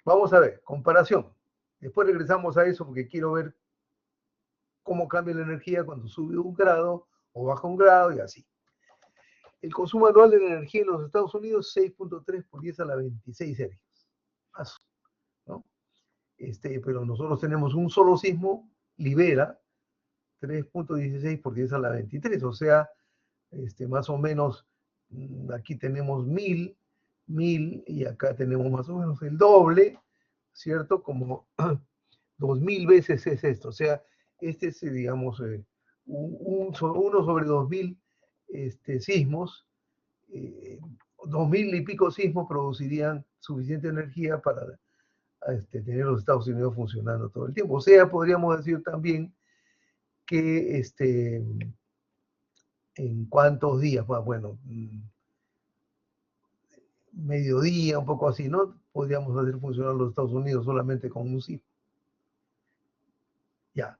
Vamos a ver, comparación. Después regresamos a eso porque quiero ver cómo cambia la energía cuando sube un grado o baja un grado y así. El consumo anual de la energía en los Estados Unidos, 6.3 por 10 a la 26 ergios. ¿No? Pero nosotros tenemos un solo sismo, libera 3.16 por 10 a la 23, o sea, más o menos, aquí tenemos 1000, y acá tenemos más o menos el doble, ¿cierto? Como 2000 veces es esto, o sea, este es, digamos, uno sobre 2000 sismos, 2000 y pico sismos producirían suficiente energía para tener los Estados Unidos funcionando todo el tiempo. O sea, podríamos decir también que en cuántos días, bueno, mediodía, un poco así, ¿no? Podríamos hacer funcionar los Estados Unidos solamente con un sismo. Ya.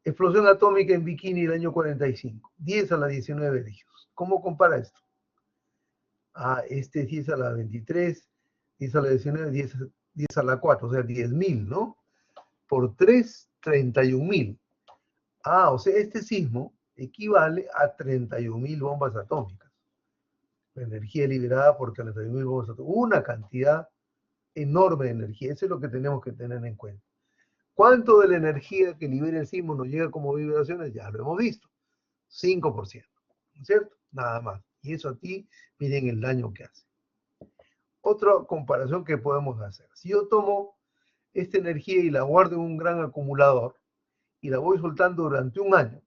Explosión atómica en Bikini el año 45, 10 a la 19 ergios. ¿Cómo compara esto? Este es 10 a la 23, 10 a la 19, 10 a la 4, o sea, 10.000, ¿no? Por 3, 31.000. O sea, este sismo equivale a 31.000 bombas atómicas. La energía liberada por 31.000 bombas atómicas. Una cantidad enorme de energía. Eso es lo que tenemos que tener en cuenta. ¿Cuánto de la energía que libera el sismo nos llega como vibraciones? Ya lo hemos visto. 5%. ¿No es cierto? Nada más. Y eso aquí, miren el daño que hace. Otra comparación que podemos hacer. Si yo tomo esta energía y la guardo en un gran acumulador y la voy soltando durante un año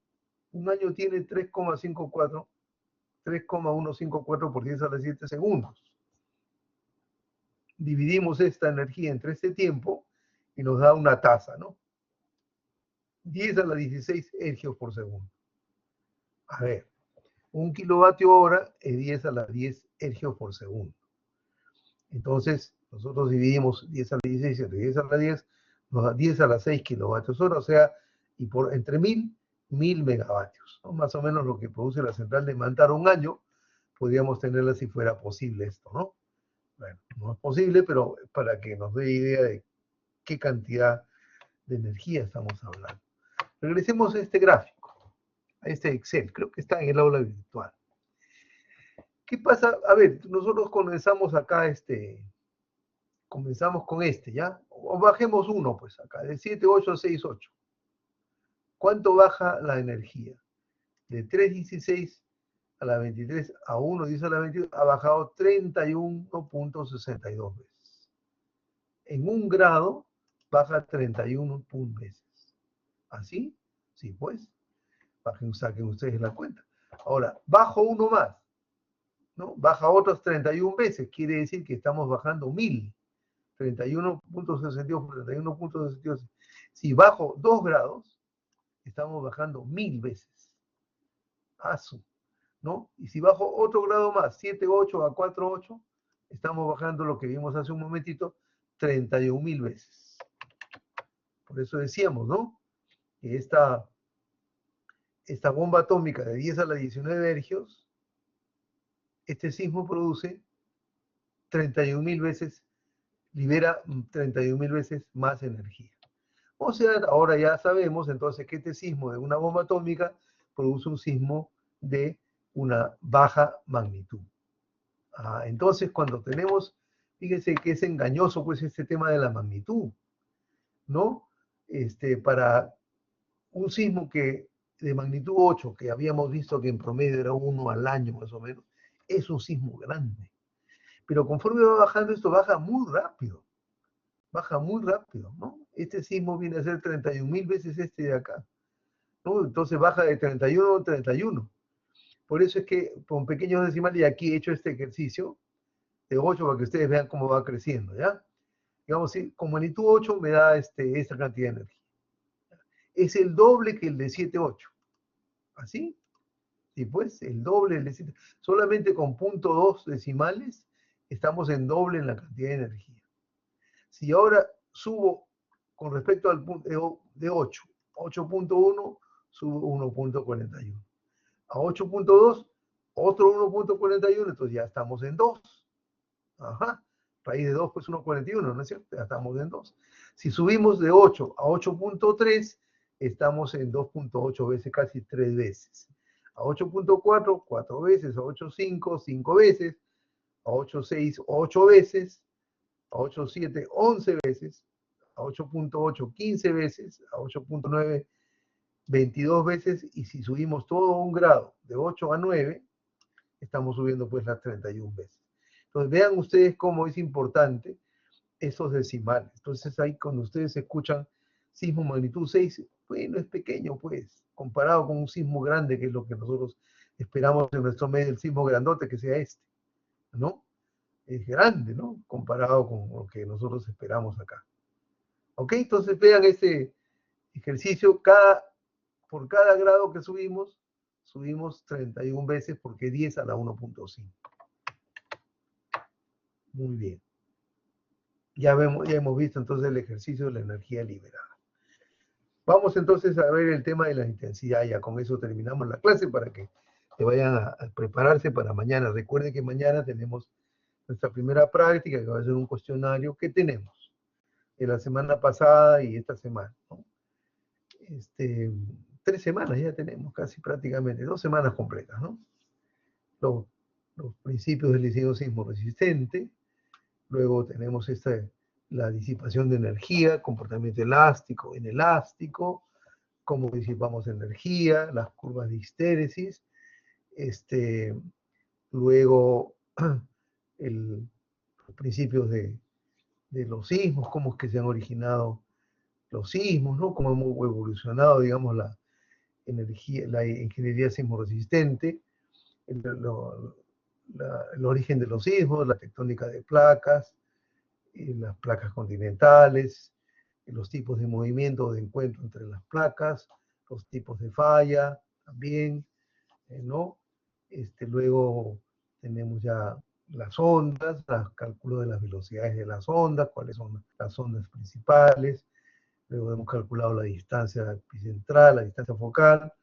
tiene 3,154 por 10 a la 7 segundos. Dividimos esta energía entre este tiempo y nos da una tasa, ¿no? 10 a la 16 ergios por segundo. A ver, 1 kilovatio hora es 10 a la 10 ergios por segundo. Entonces, nosotros dividimos 10 a la 16 entre 10 a la 10, nos da 10 a la 6 kilovatios hora, o sea, y por entre 1000 megavatios, ¿no? Más o menos lo que produce la central de Mantaro un año, podríamos tenerla si fuera posible esto, ¿no? Bueno, no es posible, pero para que nos dé idea de qué cantidad de energía estamos hablando. Regresemos a este gráfico, a este Excel, creo que está en el aula virtual. ¿Qué pasa? A ver, nosotros comenzamos acá comenzamos con ¿ya? O bajemos uno, pues acá, de 7.8 a 6.8. ¿Cuánto baja la energía? De 3.16 a la 23 a 1.10 a la 22 ha bajado 31.62 veces. En 1 grado baja 31 veces. ¿Así? Sí, pues. Saquen ustedes la cuenta. Ahora, bajo uno más, ¿no? Baja otras 31 veces. Quiere decir que estamos bajando 1000. 31.62 por 31.62. Si bajo 2 grados, estamos bajando 1000 veces. ¿No? Y si bajo otro grado más, 7,8 a 4,8, estamos bajando lo que vimos hace un momentito, 31.000 veces. Por eso decíamos, ¿no? Que esta bomba atómica de 10 a la 19 hercios, este sismo produce 31.000 veces, libera 31.000 veces más energía. O sea, ahora ya sabemos entonces que este sismo de una bomba atómica produce un sismo de una baja magnitud. Entonces, cuando tenemos, fíjense que es engañoso pues este tema de la magnitud, ¿no? Para un sismo que de magnitud 8, que habíamos visto que en promedio era 1 al año más o menos, es un sismo grande. Pero conforme va bajando esto, baja muy rápido, ¿no? Este sismo viene a ser 31.000 veces este de acá, ¿no? Entonces baja de 31 a 31. Por eso es que con pequeños decimales, y aquí he hecho este ejercicio de 8 para que ustedes vean cómo va creciendo, ¿ya? Digamos, con magnitud 8 me da esta cantidad de energía. Es el doble que el de 7,8. ¿Así? Sí, pues, el doble del de 7. Solamente con 0.2 decimales estamos en doble en la cantidad de energía. Si ahora subo con respecto al punto de 8, 8.1, subo 1.41. A 8.2, otro 1.41, entonces ya estamos en 2. Ajá. Raíz de 2, pues 1.41, ¿no es cierto? Ya estamos en 2. Si subimos de 8 a 8.3, estamos en 2.8 veces, casi 3 veces. A 8.4, 4 veces. A 8.5, 5 veces. A 8.6, 8 veces. A 8.7, 11 veces. A 8.8, 15 veces. A 8.9, 22 veces. Y si subimos todo un grado, de 8 a 9, estamos subiendo pues las 31 veces. Entonces vean ustedes cómo es importante esos decimales. Entonces ahí cuando ustedes escuchan sismo magnitud 6, bueno, es pequeño pues, comparado con un sismo grande, que es lo que nosotros esperamos en nuestro medio, el sismo grandote que sea este, ¿no? Es grande, ¿no? Comparado con lo que nosotros esperamos acá. ¿Ok? Entonces vean ese ejercicio, por cada grado que subimos 31 veces porque 10 a la 1.5. Muy bien. Ya hemos visto entonces el ejercicio de la energía liberada. Vamos entonces a ver el tema de la intensidad. Ya con eso terminamos la clase para que se vayan a prepararse para mañana. Recuerden que mañana tenemos nuestra primera práctica, que va a ser un cuestionario que tenemos de la semana pasada y esta semana, ¿no? 3 semanas ya tenemos, casi prácticamente, 2 semanas completas, ¿no? Los principios del diseño sismo resistente. Luego tenemos la disipación de energía, comportamiento elástico, inelástico, cómo disipamos energía, las curvas de histéresis. Luego los principios de los sismos, cómo es que se han originado los sismos, ¿no? Cómo hemos evolucionado, digamos, la ingeniería sismo resistente, el origen de los sismos, la tectónica de placas, las placas continentales, los tipos de movimiento de encuentro entre las placas, los tipos de falla también, ¿no? Luego tenemos ya las ondas, los cálculos de las velocidades de las ondas, cuáles son las ondas principales. Luego hemos calculado la distancia epicentral, la distancia focal.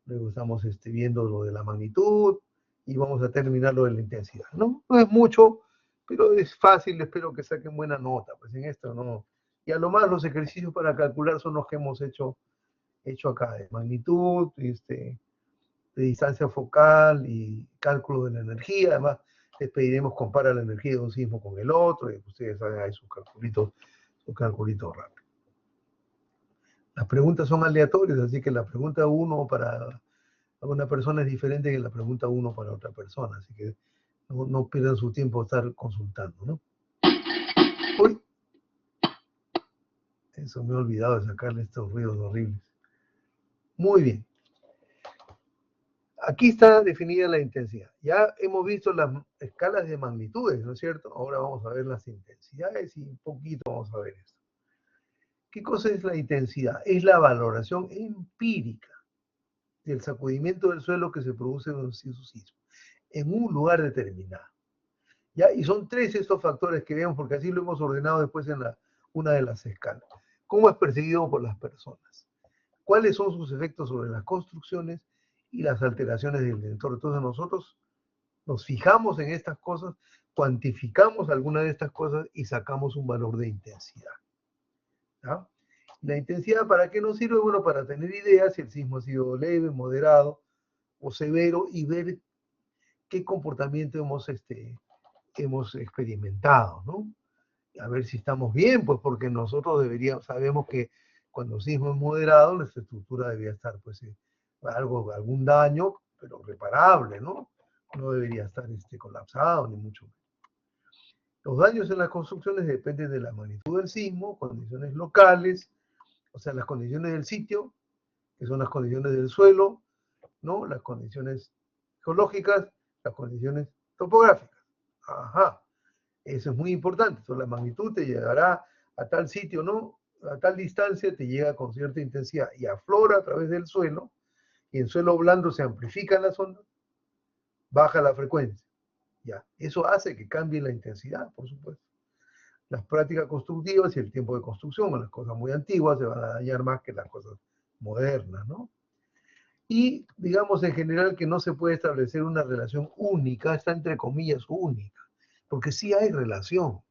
Luego estamos viendo lo de la magnitud y vamos a terminar lo de la intensidad, ¿no? No es mucho, pero es fácil, espero que saquen buena nota, pues en esto no. Y a lo más los ejercicios para calcular son los que hemos hecho acá, de magnitud, de distancia focal y cálculo de la energía. Además, les pediremos comparar la energía de un sismo con el otro, y ustedes hagan ahí sus calculitos rápidos. Las preguntas son aleatorias, así que la pregunta 1 para una persona es diferente que la pregunta 1 para otra persona, así que no pierdan su tiempo estar consultando, ¿no? Uy, eso me he olvidado de sacarle estos ruidos horribles. Muy bien. Aquí está definida la intensidad. Ya hemos visto las escalas de magnitudes, ¿no es cierto? Ahora vamos a ver las intensidades y un poquito vamos a ver esto. ¿Qué cosa es la intensidad? Es la valoración empírica del sacudimiento del suelo que se produce en un sismo en un lugar determinado. ¿Ya? Y son 3 estos factores que vemos, porque así lo hemos ordenado después en una de las escalas. ¿Cómo es percibido por las personas? ¿Cuáles son sus efectos sobre las construcciones y las alteraciones del entorno? Entonces nosotros nos fijamos en estas cosas, cuantificamos alguna de estas cosas y sacamos un valor de intensidad. ¿Ya? La intensidad, ¿para qué nos sirve? Bueno, para tener ideas si el sismo ha sido leve, moderado o severo y ver qué comportamiento hemos experimentado, ¿no? A ver si estamos bien, pues porque nosotros sabemos que cuando el sismo es moderado, nuestra estructura debería estar, pues, algún daño, pero reparable, ¿no? No debería estar colapsado, ni mucho menos. Los daños en las construcciones dependen de la magnitud del sismo, condiciones locales, o sea, las condiciones del sitio, que son las condiciones del suelo, ¿no? Las condiciones geológicas, las condiciones topográficas. Ajá. Eso es muy importante. Entonces, la magnitud te llegará a tal sitio, ¿no? A tal distancia te llega con cierta intensidad y aflora a través del suelo, y en suelo blando se amplifican las ondas, baja la frecuencia. Ya. Eso hace que cambie la intensidad, por supuesto. Las prácticas constructivas y el tiempo de construcción, las cosas muy antiguas se van a dañar más que las cosas modernas, ¿no? Y digamos en general que no se puede establecer una relación única, está entre comillas única, porque sí hay relación,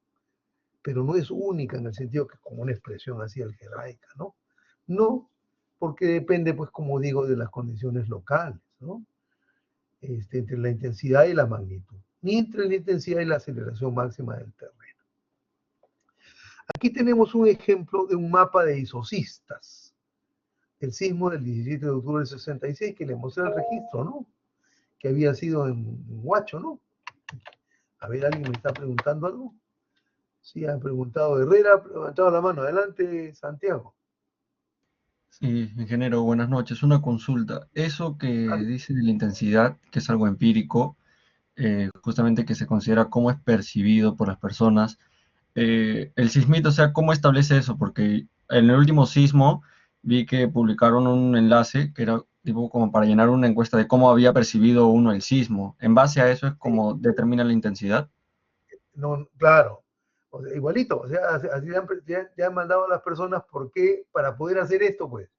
pero no es única en el sentido que como una expresión así algebraica, ¿no? No, porque depende, pues como digo, de las condiciones locales, ¿no? Entre la intensidad y la magnitud, ni entre la intensidad y la aceleración máxima del terreno. Aquí tenemos un ejemplo de un mapa de isocistas, el sismo del 17 de octubre del 66, que le mostré el registro, ¿no? Que había sido en Huacho, ¿no? A ver, ¿alguien me está preguntando algo? Sí, han preguntado Herrera, levantado la mano. Adelante, Santiago. Sí, ingeniero, buenas noches. Una consulta. Eso que dice de la intensidad, que es algo empírico, justamente que se considera cómo es percibido por las personas, el sismito, o sea, ¿cómo establece eso? Porque en el último sismo vi que publicaron un enlace que era tipo como para llenar una encuesta de cómo había percibido uno el sismo. En base a eso es como determina la intensidad. No, claro. O sea, igualito, o sea, así ya han mandado a las personas, ¿por qué? Para poder hacer esto, pues.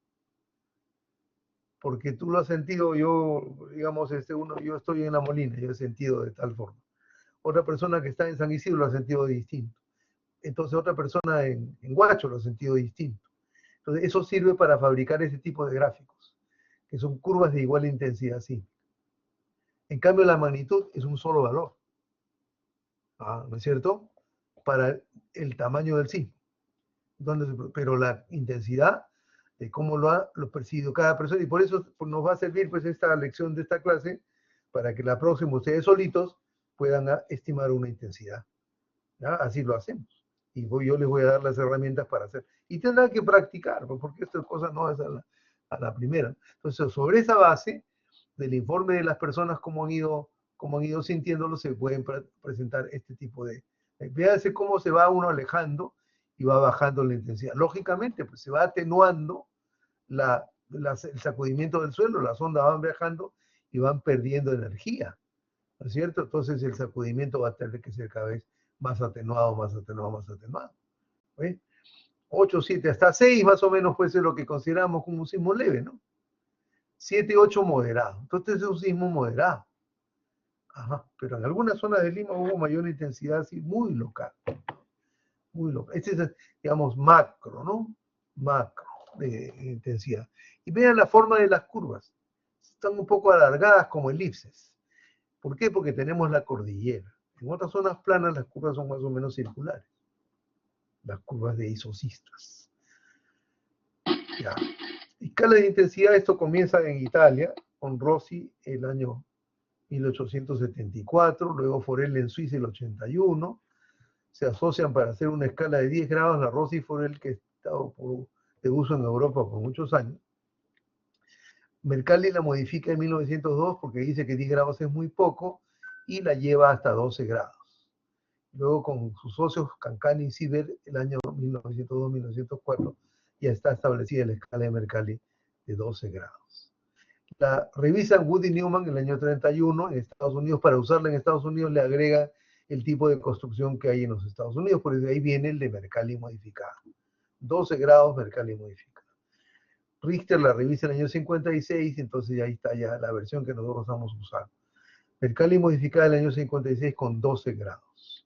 Porque tú lo has sentido, yo, digamos, yo estoy en La Molina, yo he sentido de tal forma. Otra persona que está en San Isidro lo ha sentido distinto. Entonces otra persona en Huacho lo ha sentido distinto. Entonces eso sirve para fabricar ese tipo de gráficos, que son curvas de igual intensidad, sí. En cambio la magnitud es un solo valor, ¿no es cierto? Para el tamaño del sismo. Pero la intensidad de cómo lo ha percibido cada persona, y por eso nos va a servir pues esta lección de esta clase, para que la próxima ustedes solitos puedan estimar una intensidad. ¿Ya? Así lo hacemos. Y yo les voy a dar las herramientas para hacer. Y tendrán que practicar, porque esta cosa no es a la primera. Entonces, sobre esa base del informe de las personas, como han ido sintiéndolo, se pueden presentar este tipo de... Véanse cómo se va uno alejando y va bajando la intensidad. Lógicamente, pues se va atenuando el sacudimiento del suelo, las ondas van viajando y van perdiendo energía, ¿no es cierto? Entonces el sacudimiento va a tener que ser cada vez más atenuado, más atenuado, más atenuado. ¿Ve? 8, 7, hasta 6 más o menos puede ser lo que consideramos como un sismo leve, ¿no? 7, 8 moderado. Entonces es un sismo moderado. Ajá. Pero en algunas zonas de Lima hubo mayor intensidad así, muy local. Muy local. Este es, digamos, macro, ¿no? Macro de intensidad. Y vean la forma de las curvas. Están un poco alargadas como elipses. ¿Por qué? Porque tenemos la cordillera. En otras zonas planas las curvas son más o menos circulares. Las curvas de isocistas. Ya. Escala de intensidad, esto comienza en Italia, con Rossi el año 1874, luego Forel en Suiza el 81, se asocian para hacer una escala de 10 grados, la Rossi Forel, que ha estado de uso en Europa por muchos años. Mercalli la modifica en 1902 porque dice que 10 grados es muy poco y la lleva hasta 12 grados. Luego con sus socios Cancani y Sieber, el año 1902-1904, ya está establecida la escala de Mercalli de 12 grados. La revisan Wood y Newman en el año 31 en Estados Unidos. Para usarla en Estados Unidos le agrega el tipo de construcción que hay en los Estados Unidos, por eso ahí viene el de Mercalli modificada. 12 grados Mercalli modificada. Richter la revisa en el año 56, entonces ahí está ya la versión que nosotros vamos a usar. Mercalli modificada en el año 56 con 12 grados.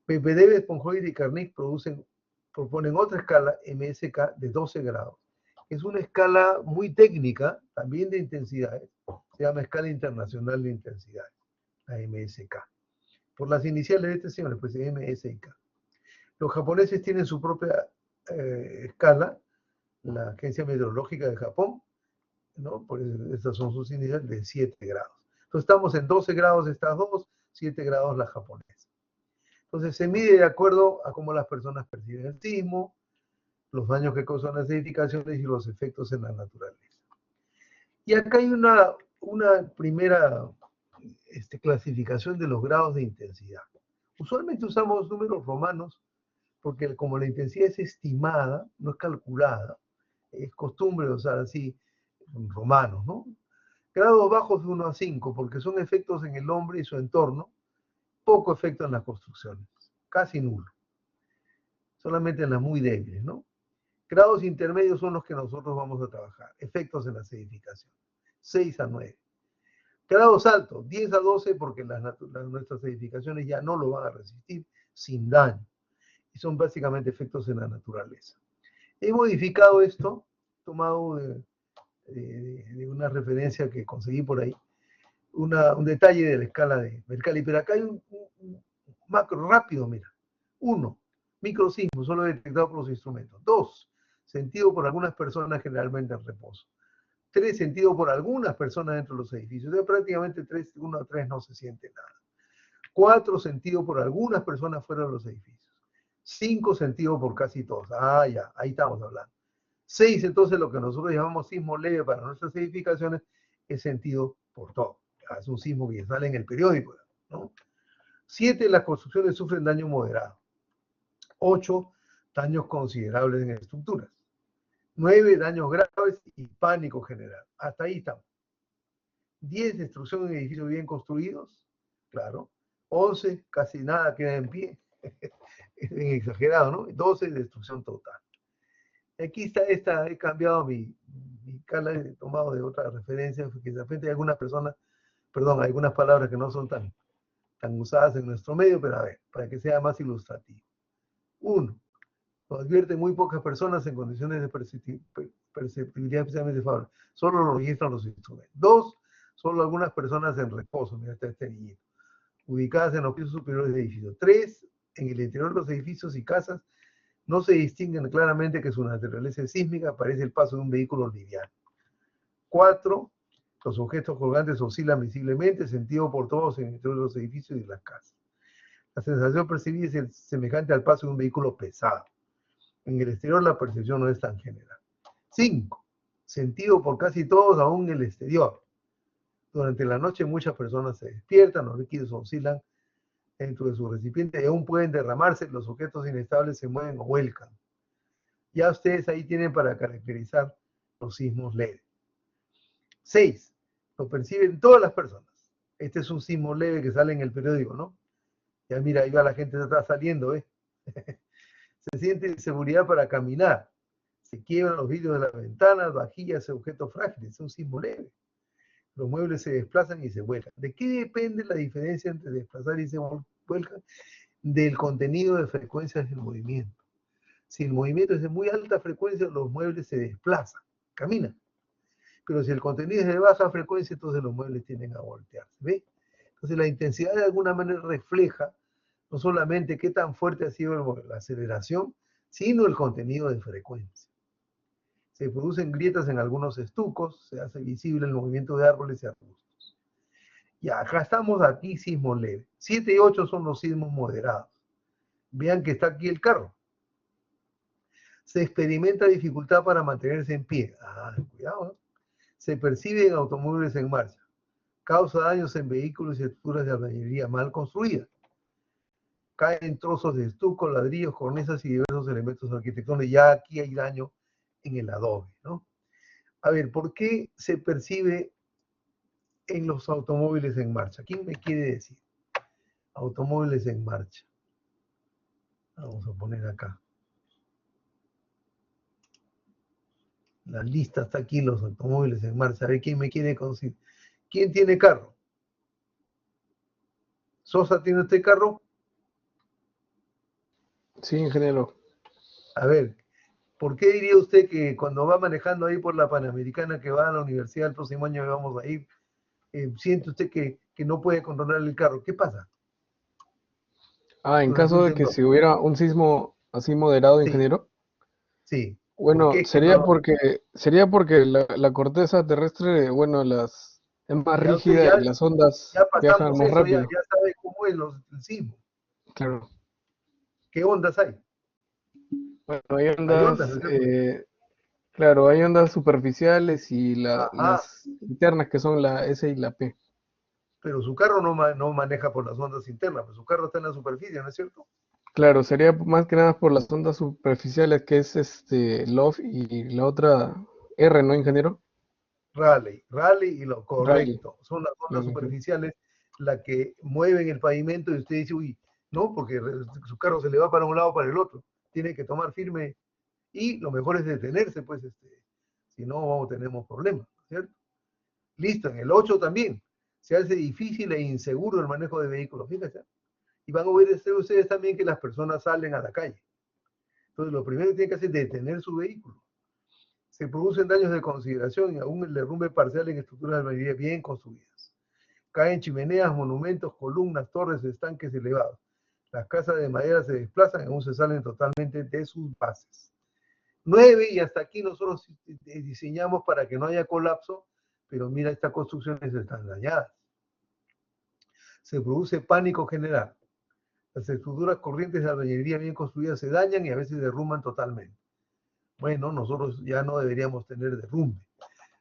PPD, Sponjoir y Carnic proponen otra escala MSK de 12 grados. Es una escala muy técnica, también de intensidades. Se llama Escala Internacional de Intensidades, la MSK. Por las iniciales de este señor, pues MSK. Los japoneses tienen su propia escala, la Agencia Meteorológica de Japón, ¿no? Por eso, estas son sus iniciales de 7 grados. Entonces estamos en 12 grados estas dos, 7 grados la japonesa. Entonces se mide de acuerdo a cómo las personas perciben el sismo, los daños que causan las edificaciones y los efectos en la naturaleza. Y acá hay una primera clasificación de los grados de intensidad. Usualmente usamos números romanos porque como la intensidad es estimada, no es calculada, es costumbre usar así romanos, ¿no? Grados bajos de 1 a 5 porque son efectos en el hombre y su entorno, poco efecto en las construcciones, casi nulo. Solamente en las muy débiles, ¿no? Grados intermedios son los que nosotros vamos a trabajar. Efectos en las edificaciones. 6 a 9. Grados altos, 10 a 12, porque nuestras edificaciones ya no lo van a resistir sin daño. Y son básicamente efectos en la naturaleza. He modificado esto, tomado de una referencia que conseguí por ahí, un detalle de la escala de Mercalli. Pero acá hay un macro rápido, mira. 1. Microsismo, solo detectado por los instrumentos. 2. Sentido por algunas personas, generalmente en reposo. 3. Sentido por algunas personas dentro de los edificios. O sea, prácticamente 1 a 3 no se siente nada. 4. Sentido por algunas personas fuera de los edificios. 5. Sentido por casi todos. Ah, ya, ahí estamos hablando. 6. Entonces, lo que nosotros llamamos sismo leve para nuestras edificaciones es sentido por todo. Es un sismo que sale en el periódico, ¿no? 7. Las construcciones sufren daño moderado. 8. Daños considerables en estructuras. 9. Daños graves y pánico general. Hasta ahí estamos. 10. Destrucción en edificios bien construidos. Claro. 11. Casi nada queda en pie. Es bien exagerado, ¿no? 12. Destrucción total. Aquí está, he cambiado mi escala, he tomado de otra referencia, porque de repente hay algunas personas, perdón, hay algunas palabras que no son tan usadas en nuestro medio, pero a ver, para que sea más ilustrativo. 1. Lo advierten muy pocas personas en condiciones de perceptibilidad especialmente favorables. Solo lo registran los instrumentos. 2. Solo algunas personas en reposo. Mira, está este niñito. Ubicadas en los pisos superiores de edificios. 3. En el interior de los edificios y casas no se distinguen claramente que su naturaleza es sísmica, aparece el paso de un vehículo liviano. 4. Los objetos colgantes oscilan visiblemente, sentido por todos en el interior de los edificios y las casas. La sensación percibida es semejante al paso de un vehículo pesado. En el exterior la percepción no es tan general. 5. Sentido por casi todos, aún en el exterior. Durante la noche muchas personas se despiertan, los líquidos oscilan dentro de su recipiente y aún pueden derramarse, los objetos inestables se mueven o vuelcan. Ya ustedes ahí tienen para caracterizar los sismos leves. 6. Lo perciben todas las personas. Este es un sismo leve que sale en el periódico, ¿no? Ya mira, ahí va la gente, está saliendo, ¿eh? Se siente inseguridad para caminar. Se quiebran los vidrios de las ventanas, vajillas, objetos frágiles. Es un sismo leve. Los muebles se desplazan y se vuelcan. ¿De qué depende la diferencia entre desplazar y se vuelcan? Del contenido de frecuencias del movimiento. Si el movimiento es de muy alta frecuencia, los muebles se desplazan, caminan. Pero si el contenido es de baja frecuencia, entonces los muebles tienden a voltearse. ¿Ve? Entonces la intensidad de alguna manera refleja no solamente qué tan fuerte ha sido la aceleración, sino el contenido de frecuencia. Se producen grietas en algunos estucos, se hace visible el movimiento de árboles y arbustos. Ya, acá estamos, aquí sismo leve. 7 y 8 son los sismos moderados. Vean que está aquí el carro. Se experimenta dificultad para mantenerse en pie. Cuidado, ¿no? Se percibe en automóviles en marcha. Causa daños en vehículos y estructuras de albañilería mal construidas. Caen trozos de estuco, ladrillos, cornisas y diversos elementos arquitectónicos. Ya aquí hay daño en el adobe, ¿no? A ver, ¿por qué se percibe en los automóviles en marcha? ¿Quién me quiere decir? Automóviles en marcha. Vamos a poner acá. La lista está aquí, los automóviles en marcha. A ver, ¿quién me quiere conseguir? ¿Quién tiene carro? ¿Sosa tiene usted carro? Sí, ingeniero. A ver, ¿por qué diría usted que cuando va manejando ahí por la Panamericana que va a la universidad el próximo año que vamos a ir, siente usted que no puede controlar el carro? ¿Qué pasa? En Entonces, caso un de que temblor. si hubiera un sismo así moderado, Sí, ingeniero, sí. ¿Por bueno, qué? ¿Qué sería pasó? porque la corteza terrestre, bueno, es más Ya usted, rígida y las ondas ya viajan pasamos más eso, ya rápido. sabe cómo es el sismo. Claro. ¿Qué ondas hay? Bueno, hay Hay ondas, ondas, ¿no es cierto? claro, hay ondas superficiales y Ajá, las internas que son la S y la P. pero su carro no maneja por las ondas internas, pues su carro está en la superficie, ¿no es cierto? Claro, sería más que nada por las ondas superficiales, que es LOF y la otra R, ¿no, ingeniero? Raleigh y lo Rayleigh, correcto. Son las ondas claro, superficiales las que mueven el pavimento y usted dice, uy, no, porque su carro se le va para un lado o para el otro. Tiene que tomar firme y lo mejor es detenerse, pues, si no tenemos problemas, ¿cierto? Listo, en el 8 también. Se hace difícil e inseguro el manejo de vehículos, fíjense. Y van a obedecer ustedes también que las personas salen a la calle. Entonces, lo primero que tienen que hacer es detener su vehículo. Se producen daños de consideración y aún el derrumbe parcial en estructuras de albañilería bien construidas. Caen chimeneas, monumentos, columnas, torres, estanques elevados. Las casas de madera se desplazan y aún se salen totalmente de sus bases. 9, y hasta aquí nosotros diseñamos para que no haya colapso, pero mira, estas construcciones están dañadas. Se produce pánico general. Las estructuras corrientes de albañilería bien construidas se dañan y a veces derrumban totalmente. Bueno, nosotros ya no deberíamos tener derrumbe,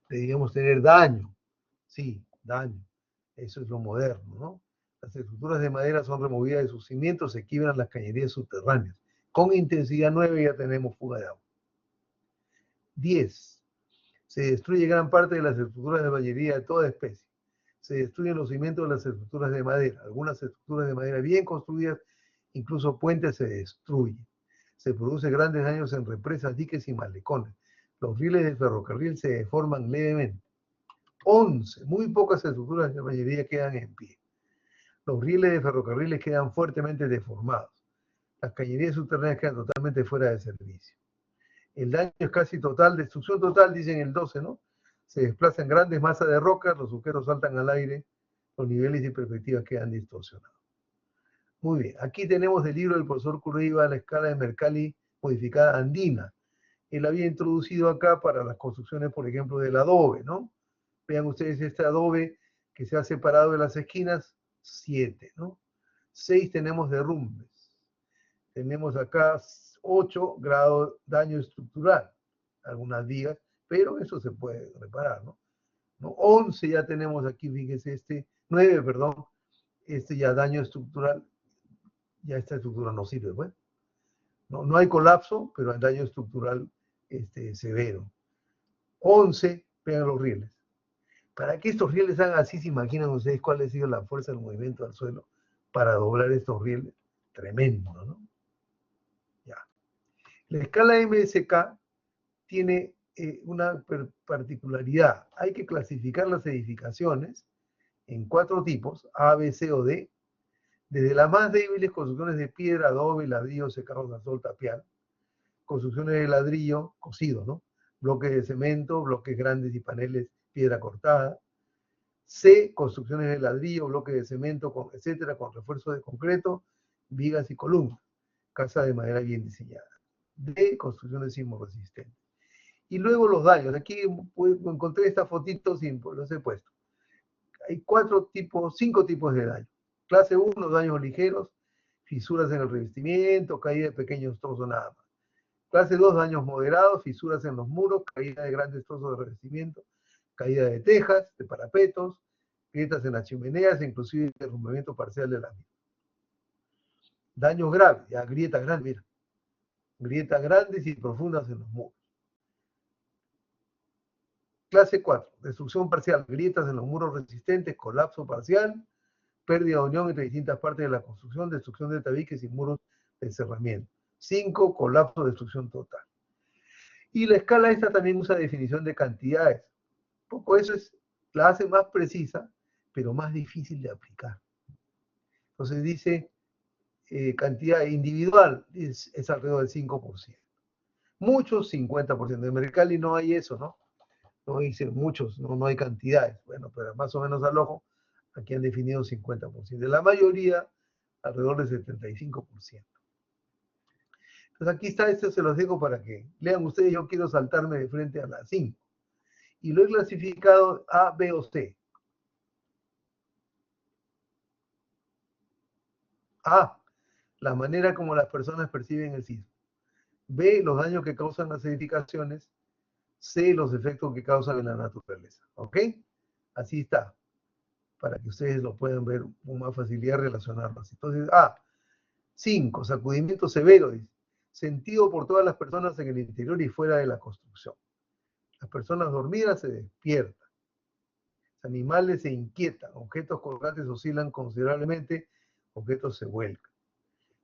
deberíamos tener daño. Sí, daño. Eso es lo moderno, ¿no? Las estructuras de madera son removidas de sus cimientos, se quiebran las cañerías subterráneas. Con intensidad 9 ya tenemos fuga de agua. 10. Se destruye gran parte de las estructuras de albañilería de toda especie. Se destruyen los cimientos de las estructuras de madera. Algunas estructuras de madera bien construidas, incluso puentes, se destruyen. Se producen grandes daños en represas, diques y malecones. Los rieles de ferrocarril se deforman levemente. 11. Muy pocas estructuras de albañilería quedan en pie. Los rieles de ferrocarriles quedan fuertemente deformados. Las cañerías subterráneas quedan totalmente fuera de servicio. El daño es casi total, destrucción total, dicen el 12, ¿no? Se desplazan grandes masas de rocas, los suqueros saltan al aire, los niveles y perspectivas quedan distorsionados. Muy bien, aquí tenemos el libro del profesor Curriba, la escala de Mercalli modificada andina. Él había introducido acá para las construcciones, por ejemplo, del adobe, ¿no? Vean ustedes este adobe que se ha separado de las esquinas, 7, ¿no? 6 tenemos derrumbes. Tenemos acá 8 grados de daño estructural, algunas vigas, pero eso se puede reparar, ¿no? 11 ya tenemos aquí, fíjese, 9, perdón, ya daño estructural, ya esta estructura no sirve, pues. No hay colapso, pero hay daño estructural severo. 11, vean los rieles. Para que estos rieles hagan así, ¿se imaginan ustedes cuál ha sido la fuerza del movimiento al suelo para doblar estos rieles? Tremendo, ¿no? Ya. La escala MSK tiene una particularidad. Hay que clasificar las edificaciones en 4 tipos, A, B, C o D, desde las más débiles, construcciones de piedra, adobe, ladrillo, secado, gasol, tapial, construcciones de ladrillo, cocido, ¿no? Bloques de cemento, bloques grandes y paneles, piedra cortada. C, construcciones de ladrillo, bloques de cemento, etcétera, con refuerzo de concreto, vigas y columnas. Casa de madera bien diseñada. D, construcciones sismoresistentes. Y luego los daños. Aquí encontré esta fotito sin los he puesto. Hay 5 tipos de daño. Clase 1, daños ligeros, fisuras en el revestimiento, caída de pequeños trozos nada más. Clase 2, daños moderados, fisuras en los muros, caída de grandes trozos de revestimiento, caída de tejas, de parapetos, grietas en las chimeneas, inclusive derrumbamiento parcial de la misma. Daños graves, ya grietas grandes, mira. Grietas grandes y profundas en los muros. Clase 4, destrucción parcial, grietas en los muros resistentes, colapso parcial, pérdida de unión entre distintas partes de la construcción, destrucción de tabiques y muros de encerramiento. 5, colapso, destrucción total. Y la escala esta también usa definición de cantidades. Poco eso la hace más precisa, pero más difícil de aplicar. Entonces dice, cantidad individual es alrededor del 5%. Muchos, 50%. En Mercalli no hay eso, ¿no? No dicen muchos, no hay cantidades. Bueno, pero más o menos al ojo, aquí han definido 50%. De la mayoría, alrededor del 75%. Entonces aquí está, esto se los dejo para que lean ustedes. Yo quiero saltarme de frente a la 5. Y lo he clasificado A, B o C. A, la manera como las personas perciben el sismo. B, los daños que causan las edificaciones. C, los efectos que causan en la naturaleza. ¿Ok? Así está. Para que ustedes lo puedan ver con más facilidad, relacionarlos. Entonces, A, 5, sacudimiento severo, dice, sentido por todas las personas en el interior y fuera de la construcción. Las personas dormidas se despiertan. Los animales se inquietan. Objetos colgantes oscilan considerablemente. Objetos se vuelcan.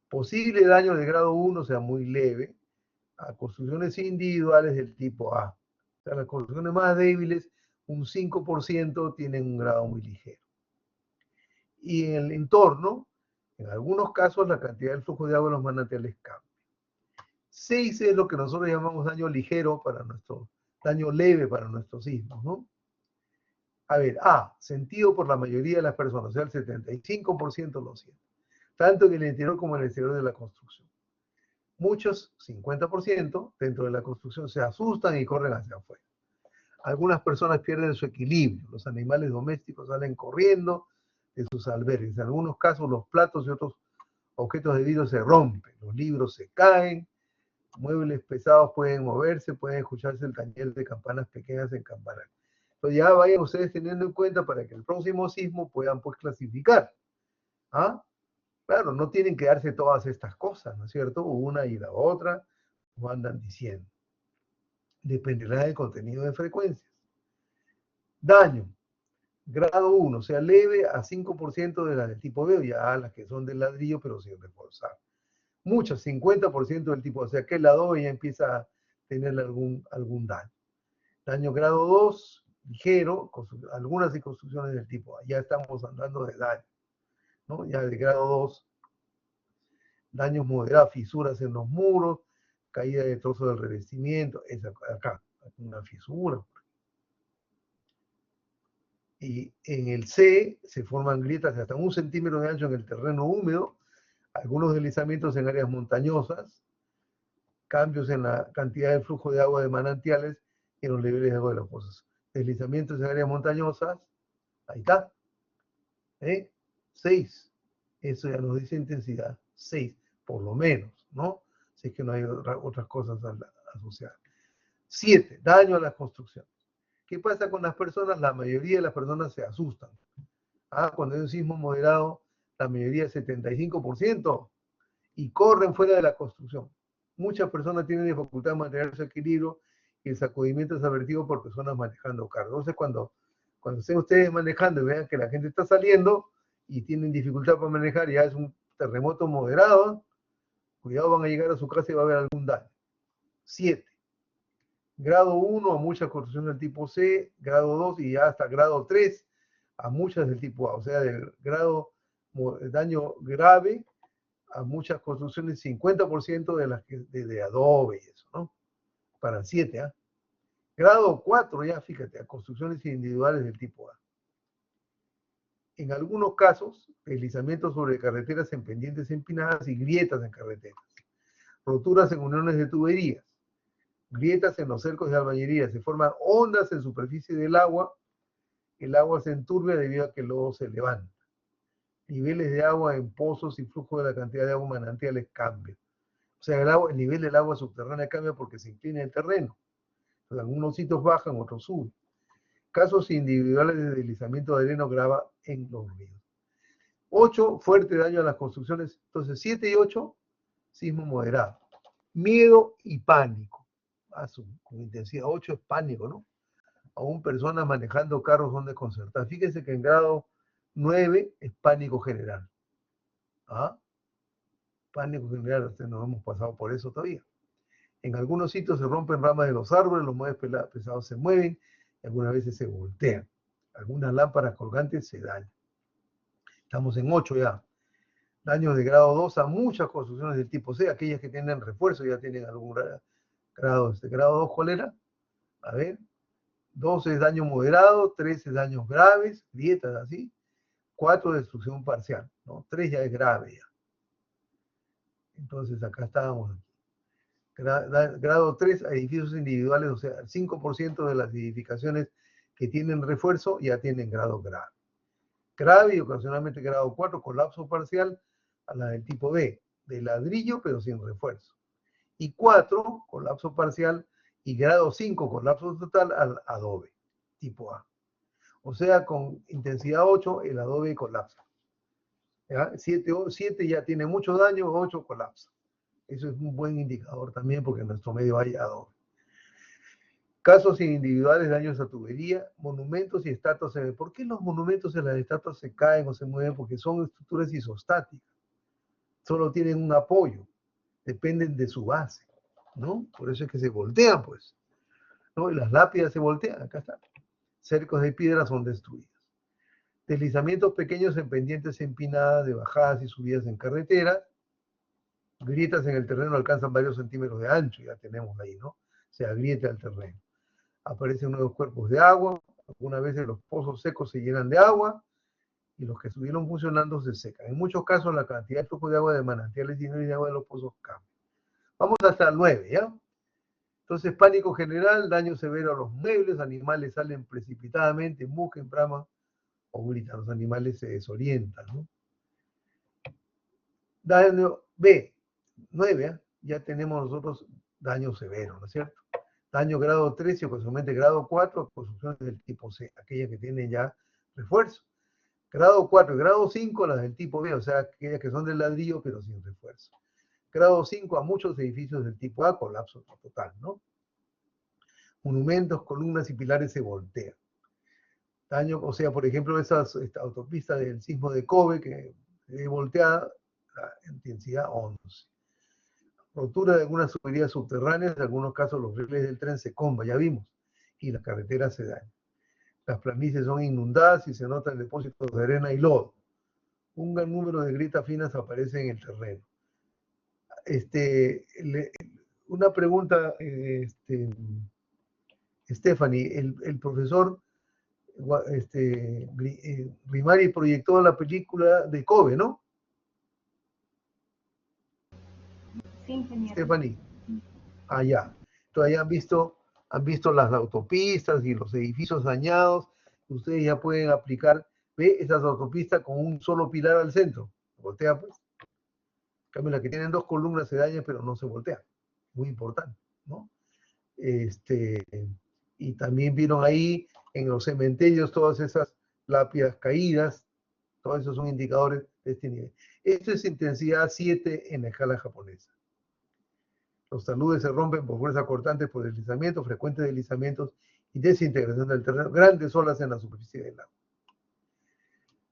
Posible daño de grado 1, o sea, muy leve, a construcciones individuales del tipo A. O sea, las construcciones más débiles, un 5%, tienen un grado muy ligero. Y en el entorno, en algunos casos, la cantidad del flujo de agua en los manantiales cambia. 6 es lo que nosotros llamamos daño ligero para daño leve para nuestros sismos, ¿no? A ver, A, sentido por la mayoría de las personas, o sea, el 75% lo siente, tanto en el interior como en el exterior de la construcción. Muchos, 50%, dentro de la construcción se asustan y corren hacia afuera. Algunas personas pierden su equilibrio, los animales domésticos salen corriendo de sus albergues. En algunos casos los platos y otros objetos de vidrio se rompen, los libros se caen, muebles pesados pueden moverse, pueden escucharse el tañer de campanas pequeñas en campanario. Entonces ya vayan ustedes teniendo en cuenta para que el próximo sismo puedan pues clasificar. ¿Ah? Claro, no tienen que darse todas estas cosas, ¿no es cierto? Una y la otra lo andan diciendo. Dependerá del contenido de frecuencias. Daño. Grado 1, o sea, leve a 5% de las del tipo B, ya las que son de ladrillo, pero sin reforzar. Muchas, 50% del tipo, o sea, que el adobe ya empieza a tener algún daño. Daño grado 2, ligero, algunas construcciones del tipo A. Ya estamos hablando de daño, ¿no? Ya de grado 2, daños moderados, fisuras en los muros, caída de trozos del revestimiento, es acá, una fisura. Y en el C se forman grietas de hasta 1 centímetro de ancho en el terreno húmedo, algunos deslizamientos en áreas montañosas, cambios en la cantidad de flujo de agua de manantiales y en los niveles de agua de las pozas. Deslizamientos en áreas montañosas, ahí está. 6, eso ya nos dice intensidad, 6, por lo menos, ¿no? Si es que no hay otras cosas asociadas. 7, daño a las construcciones. ¿Qué pasa con las personas? La mayoría de las personas se asustan. Cuando hay un sismo moderado, la mayoría, 75%, y corren fuera de la construcción. Muchas personas tienen dificultad en mantener su equilibrio y el sacudimiento es advertido por personas manejando carros. Entonces, cuando estén ustedes manejando y vean que la gente está saliendo y tienen dificultad para manejar, ya es un terremoto moderado, cuidado, van a llegar a su casa y va a haber algún daño. 7. Grado 1 a muchas construcciones del tipo C, grado 2 y ya hasta grado 3 a muchas del tipo A. O sea, del grado daño grave a muchas construcciones, 50% de las de adobe y eso, ¿no? Para 7, ¿ah? Grado 4 ya, fíjate, a construcciones individuales del tipo A. En algunos casos, deslizamientos sobre carreteras en pendientes empinadas y grietas en carreteras. Roturas en uniones de tuberías. grietas en los cercos de albañilería, se forman ondas en superficie del agua, el agua se enturbia debido a que el lodo se levanta. Niveles de agua en pozos y flujo de la cantidad de agua en manantiales cambia. O sea, el nivel del agua subterránea cambia porque se inclina el terreno. Entonces, algunos sitios bajan, otros suben. Casos individuales de deslizamiento de arena grava en los ríos. 8, fuerte daño a las construcciones. Entonces, 7 y 8, sismo moderado. Miedo y pánico. Con intensidad 8 es pánico, ¿no? Aún personas manejando carros son desconcertadas. Fíjense que en grado 9 es pánico general. ¿Ah? Pánico general, ustedes no hemos pasado por eso todavía. En algunos sitios se rompen ramas de los árboles, los muebles pesados se mueven, y algunas veces se voltean. Algunas lámparas colgantes se dañan. Estamos en 8 ya. Daños de grado 2 a muchas construcciones del tipo C, aquellas que tienen refuerzo ya tienen algún grado. Grado 2, ¿cuál era? A ver. 2 es daño moderado, 3 es daños graves, grietas así. 4, destrucción parcial, ¿no? 3 ya es grave ya. Entonces acá estábamos. Grado 3 a edificios individuales, o sea, el 5% de las edificaciones que tienen refuerzo ya tienen grado grave. Grave y ocasionalmente grado 4, colapso parcial a la del tipo B, de ladrillo pero sin refuerzo. Y 4, colapso parcial, y grado 5, colapso total al adobe, tipo A. O sea, con intensidad 8, el adobe colapsa. 7 ya tiene mucho daño, 8 colapsa. Eso es un buen indicador también porque en nuestro medio hay adobe. Casos individuales, daños a tubería, monumentos y estatuas. ¿Por qué los monumentos y las estatuas se caen o se mueven? Porque son estructuras isostáticas. Solo tienen un apoyo. Dependen de su base, ¿no? Por eso es que se voltean, pues. ¿No? Y las lápidas se voltean, acá está. Cercos de piedra son destruidos. Deslizamientos pequeños en pendientes empinadas de bajadas y subidas en carretera. Grietas en el terreno alcanzan varios centímetros de ancho, ya tenemos ahí, ¿no? Se agrieta el terreno. Aparecen nuevos cuerpos de agua. Algunas veces los pozos secos se llenan de agua y los que estuvieron funcionando se secan. En muchos casos la cantidad de flujo de agua de manantiales y de agua de los pozos cambia. Vamos hasta el 9, ¿ya? Entonces, pánico general, daño severo a los muebles, animales salen precipitadamente, mugen, braman o gritan. Los animales se desorientan, ¿no? Daño B, 9, ¿eh? Ya tenemos nosotros daño severo, ¿no es cierto? Daño grado 3 y ocasionalmente grado 4, construcciones del tipo C, aquellas que tienen ya refuerzo. Grado 4 y grado 5, las del tipo B, o sea, aquellas que son de ladrillo pero sin refuerzo. Grado 5 a muchos edificios del tipo A, colapso total, ¿no? Monumentos, columnas y pilares se voltean. Daño, o sea, por ejemplo, esta autopista del sismo de Kobe, que se volteada, la intensidad 11. Rotura de algunas tuberías subterráneas, en algunos casos los rieles del tren se comban, ya vimos, y las carreteras se dañan. Las planicies son inundadas y se notan depósitos de arena y lodo. Un gran número de grietas finas aparece en el terreno. Una pregunta, Stephanie, el profesor Grimari proyectó la película de Kobe, ¿no? Sí, ingeniero. Stephanie. Ah, ya. Entonces ya han visto las autopistas y los edificios dañados. Ustedes ya pueden aplicar, ve esas autopistas con un solo pilar al centro. Voltea, pues. En cambio, las que tienen 2 columnas se dañan, pero no se voltean. Muy importante, ¿no? Y también vieron ahí en los cementerios todas esas lápidas caídas. Todos esos son indicadores de este nivel. Esto es intensidad 7 en la escala japonesa. Los taludes se rompen por fuerza cortante, por deslizamientos, frecuentes deslizamientos y desintegración del terreno, grandes olas en la superficie del agua.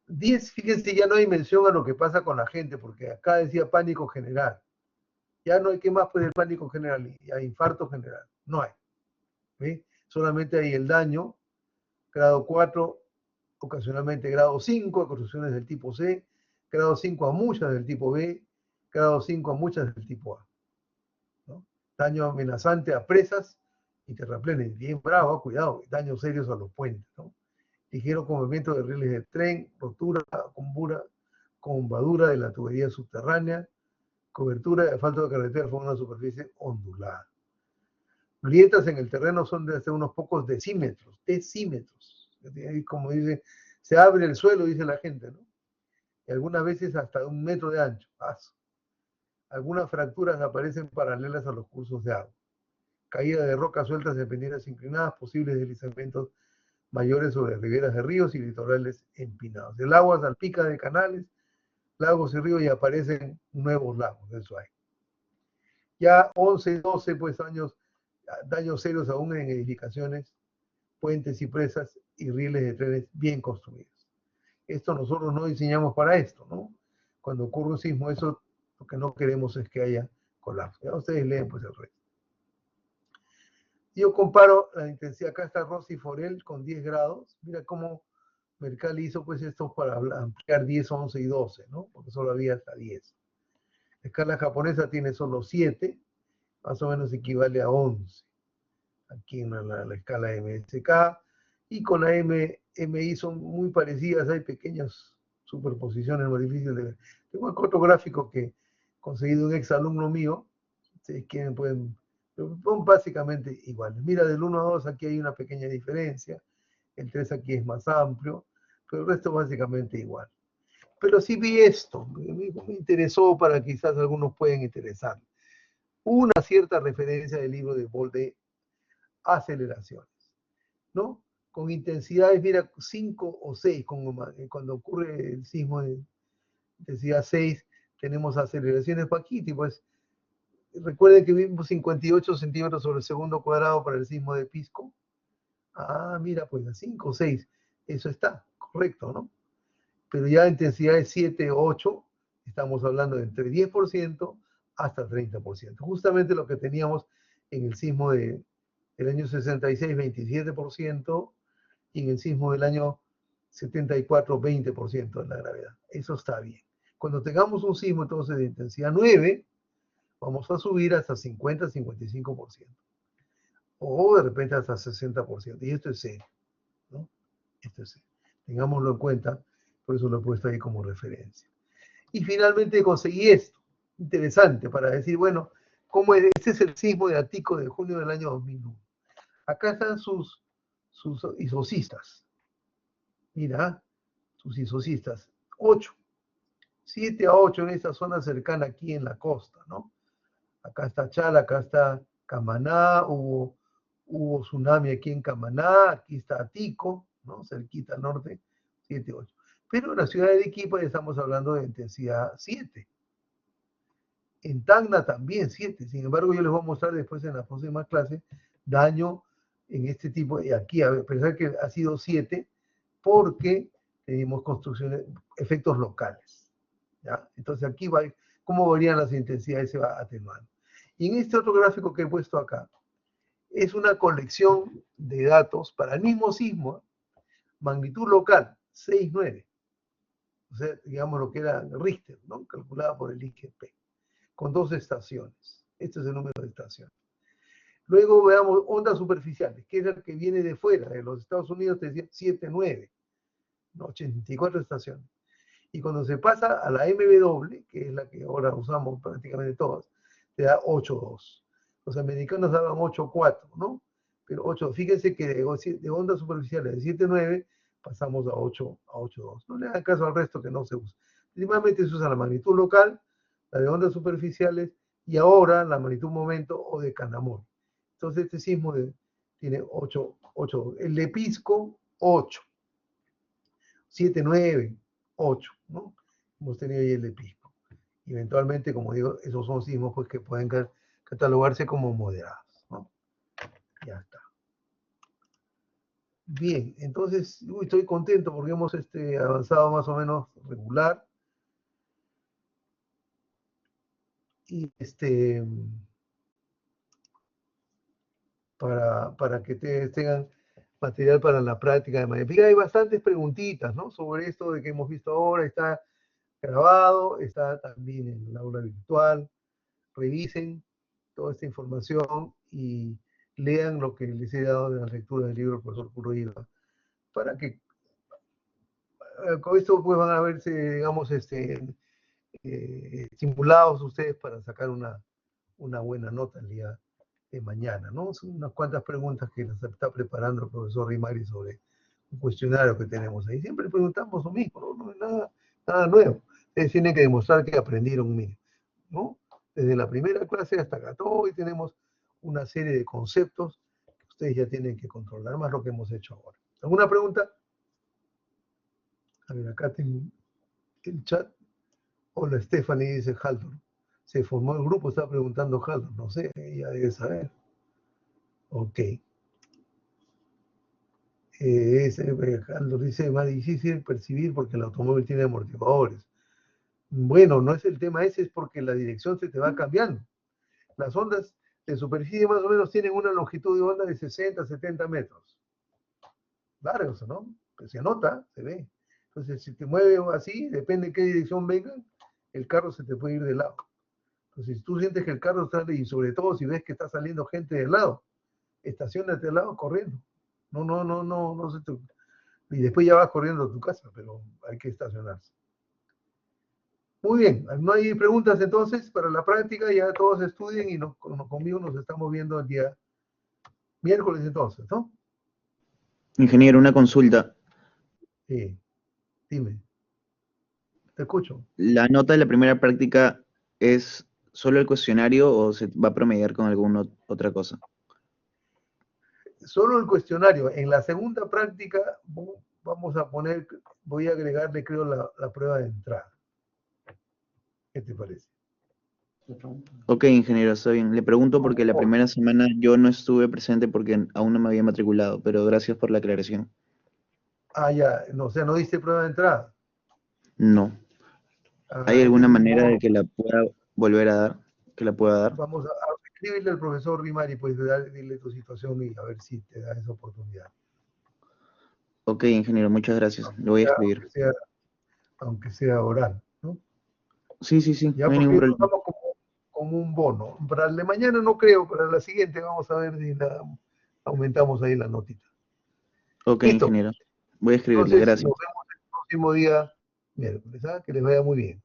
10, fíjense, ya no hay mención a lo que pasa con la gente, porque acá decía pánico general. Ya no hay que más puede el pánico general, y hay infarto general. No hay. ¿Sí? Solamente hay el daño, grado 4, ocasionalmente grado 5, construcciones del tipo C, grado 5 a muchas del tipo B, grado 5 a muchas del tipo A. ¿No? Daño amenazante a presas y terraplenes, bien bravo, cuidado, daños serios a los puentes, ¿no? Ligero movimiento de rieles de tren, rotura, combadura de la tubería subterránea, cobertura de asfalto de carretera con una superficie ondulada. Grietas en el terreno son de hasta unos pocos decímetros. Como dice, se abre el suelo, dice la gente, ¿no? Y algunas veces hasta 1 metro de ancho. Algunas fracturas aparecen paralelas a los cursos de agua. Caída de rocas sueltas en pendientes inclinadas, posibles deslizamientos mayores sobre riberas de ríos y litorales empinados. El agua salpica de canales, lagos y ríos y aparecen nuevos lagos, eso hay. Ya 11, 12, pues daños serios aún en edificaciones, puentes y presas y rieles de trenes bien construidos. Esto nosotros no diseñamos para esto, ¿no? Cuando ocurre un sismo, eso lo que no queremos es que haya colapso. Ya ustedes leen pues el resto. Yo comparo la intensidad, acá está Rossi Forel con 10 grados, mira cómo Mercalli hizo pues esto para ampliar 10, 11 y 12, ¿no? Porque solo había hasta 10. La escala japonesa tiene solo 7, más o menos equivale a 11. Aquí en la escala MSK, y con la MI son muy parecidas, hay pequeñas superposiciones muy difíciles de ver. Tengo otro gráfico que he conseguido un ex alumno mío, si quieren pueden, son básicamente iguales. Mira, del 1 a 2 aquí hay una pequeña diferencia, el 3 aquí es más amplio, pero el resto básicamente igual. Pero sí vi esto, me interesó para quizás algunos pueden interesar. Una cierta referencia del libro de Bol de aceleraciones, ¿no? Con intensidades, mira, 5 o 6, cuando ocurre el sismo de intensidad 6, tenemos aceleraciones Paquiti, pues recuerden que vimos 58 centímetros sobre el segundo cuadrado para el sismo de Pisco. Mira, pues a 5 o 6, eso está correcto, ¿no? Pero ya intensidades 7 o 8, estamos hablando de entre 10% hasta 30%. Justamente lo que teníamos en el sismo del año 66, 27%, y en el sismo del año 74, 20% de la gravedad. Eso está bien. Cuando tengamos un sismo entonces de intensidad 9, vamos a subir hasta 50, 55%. O de repente hasta 60%. Y esto es serio, ¿no? Esto es serio. Tengámoslo en cuenta, por eso lo he puesto ahí como referencia. Y finalmente conseguí esto, interesante, para decir, bueno, ¿cómo es? Este es el sismo de Atico de junio del año 2001. Acá están sus isocistas. Mira, sus isocistas. 8. 7 a 8 en esta zona cercana aquí en la costa, ¿no? Acá está Chala, acá está Camaná, hubo tsunami aquí en Camaná, aquí está Atico, ¿no? Cerquita al norte, 7, 8. Pero en la ciudad de Arequipa ya estamos hablando de intensidad 7. En Tacna también 7. Sin embargo, yo les voy a mostrar después en la próxima clase daño en este tipo, y aquí, a pesar que ha sido 7, porque tenemos construcciones, efectos locales. ¿Ya? Entonces aquí va, cómo varían las intensidades, se va atenuando. Y en este otro gráfico que he puesto acá, es una colección de datos para el mismo sismo, magnitud local, 6,9. O sea, digamos lo que era Richter, ¿no? Calculada por el IGP, con 2 estaciones. Este es el número de estaciones. Luego veamos ondas superficiales, que es el que viene de fuera, de los Estados Unidos, te decía 7,9, 84 estaciones. Y cuando se pasa a la MW, que es la que ahora usamos prácticamente todas, te da 8,2. Los americanos daban 8,4, ¿no? Pero 8, fíjense que de ondas superficiales de 7,9 pasamos a 8,2. No le hagan caso al resto que no se usa. Principalmente se usa la magnitud local, la de ondas superficiales, y ahora la magnitud momento o de Canamón. Entonces este sismo tiene 8. El de Pisco, 8. 7,9, 8, ¿no? Hemos tenido ahí el de Pisco. Y eventualmente, como digo, esos son sismos pues, que pueden catalogarse como moderados, ¿no? Ya está. Bien, entonces, estoy contento porque hemos avanzado más o menos regular. Y para que tengan material para la práctica de matemática. Hay bastantes preguntitas, ¿no? Sobre esto de que hemos visto ahora, está grabado, está también en el aula virtual. Revisen toda esta información y lean lo que les he dado de la lectura del libro del profesor Kuroiwa, para que con esto pues van a verse, digamos, estimulados ustedes para sacar una buena nota el día mañana, ¿no? Son unas cuantas preguntas que las está preparando el profesor Rimari sobre un cuestionario que tenemos ahí. Siempre preguntamos lo mismo, ¿no? No es nada nuevo. Ustedes tienen que demostrar que aprendieron, miren, ¿no? Desde la primera clase hasta acá, hoy tenemos una serie de conceptos que ustedes ya tienen que controlar, más lo que hemos hecho ahora. ¿Alguna pregunta? A ver, acá tengo el chat. Hola, Stephanie, dice Haldor. Se formó el grupo, está preguntando Haldor. No sé, ella debe saber. Ok. Haldor dice, más difícil percibir porque el automóvil tiene amortiguadores. Bueno, no es el tema ese, es porque la dirección se te va cambiando. Las ondas de superficie más o menos tienen una longitud de onda de 60, 70 metros. Largos, ¿no? Pues se nota, se ve. Entonces, si te mueve así, depende de qué dirección venga, el carro se te puede ir de lado. Entonces, si tú sientes que el carro está, y sobre todo si ves que está saliendo gente de lado, estacionate al lado corriendo. No se te... Y después ya vas corriendo a tu casa, pero hay que estacionarse. Muy bien, no hay preguntas entonces para la práctica, ya todos estudien y conmigo nos estamos viendo el día miércoles entonces, ¿no? Ingeniero, una consulta. Sí, dime, te escucho. ¿La nota de la primera práctica es solo el cuestionario o se va a promediar con alguna otra cosa? Solo el cuestionario. En la segunda práctica vamos a poner, voy a agregarle creo la prueba de entrada. ¿Qué te parece? Ok, ingeniero, está bien. Le pregunto porque la primera semana yo no estuve presente porque aún no me había matriculado, pero gracias por la aclaración. Ah, ya, no, o sea, no diste prueba de entrada. No. Ah, ¿Hay ese alguna es un manera bono. de que la pueda volver a dar? ¿Que la pueda dar? Vamos a escribirle al profesor Rimari, pues dile tu situación y a ver si te da esa oportunidad. Ok, ingeniero, muchas gracias. Lo voy a escribir. Aunque sea oral, ¿no? Sí, Ya, no hay porque ningún esto problema. estamos como un bono. Para el de mañana no creo, para la siguiente vamos a ver si aumentamos ahí la notita. Ok, Listo. ingeniero. Voy a escribirle, Entonces, gracias. nos vemos el próximo día miércoles. ¿Ah? Que les vaya muy bien.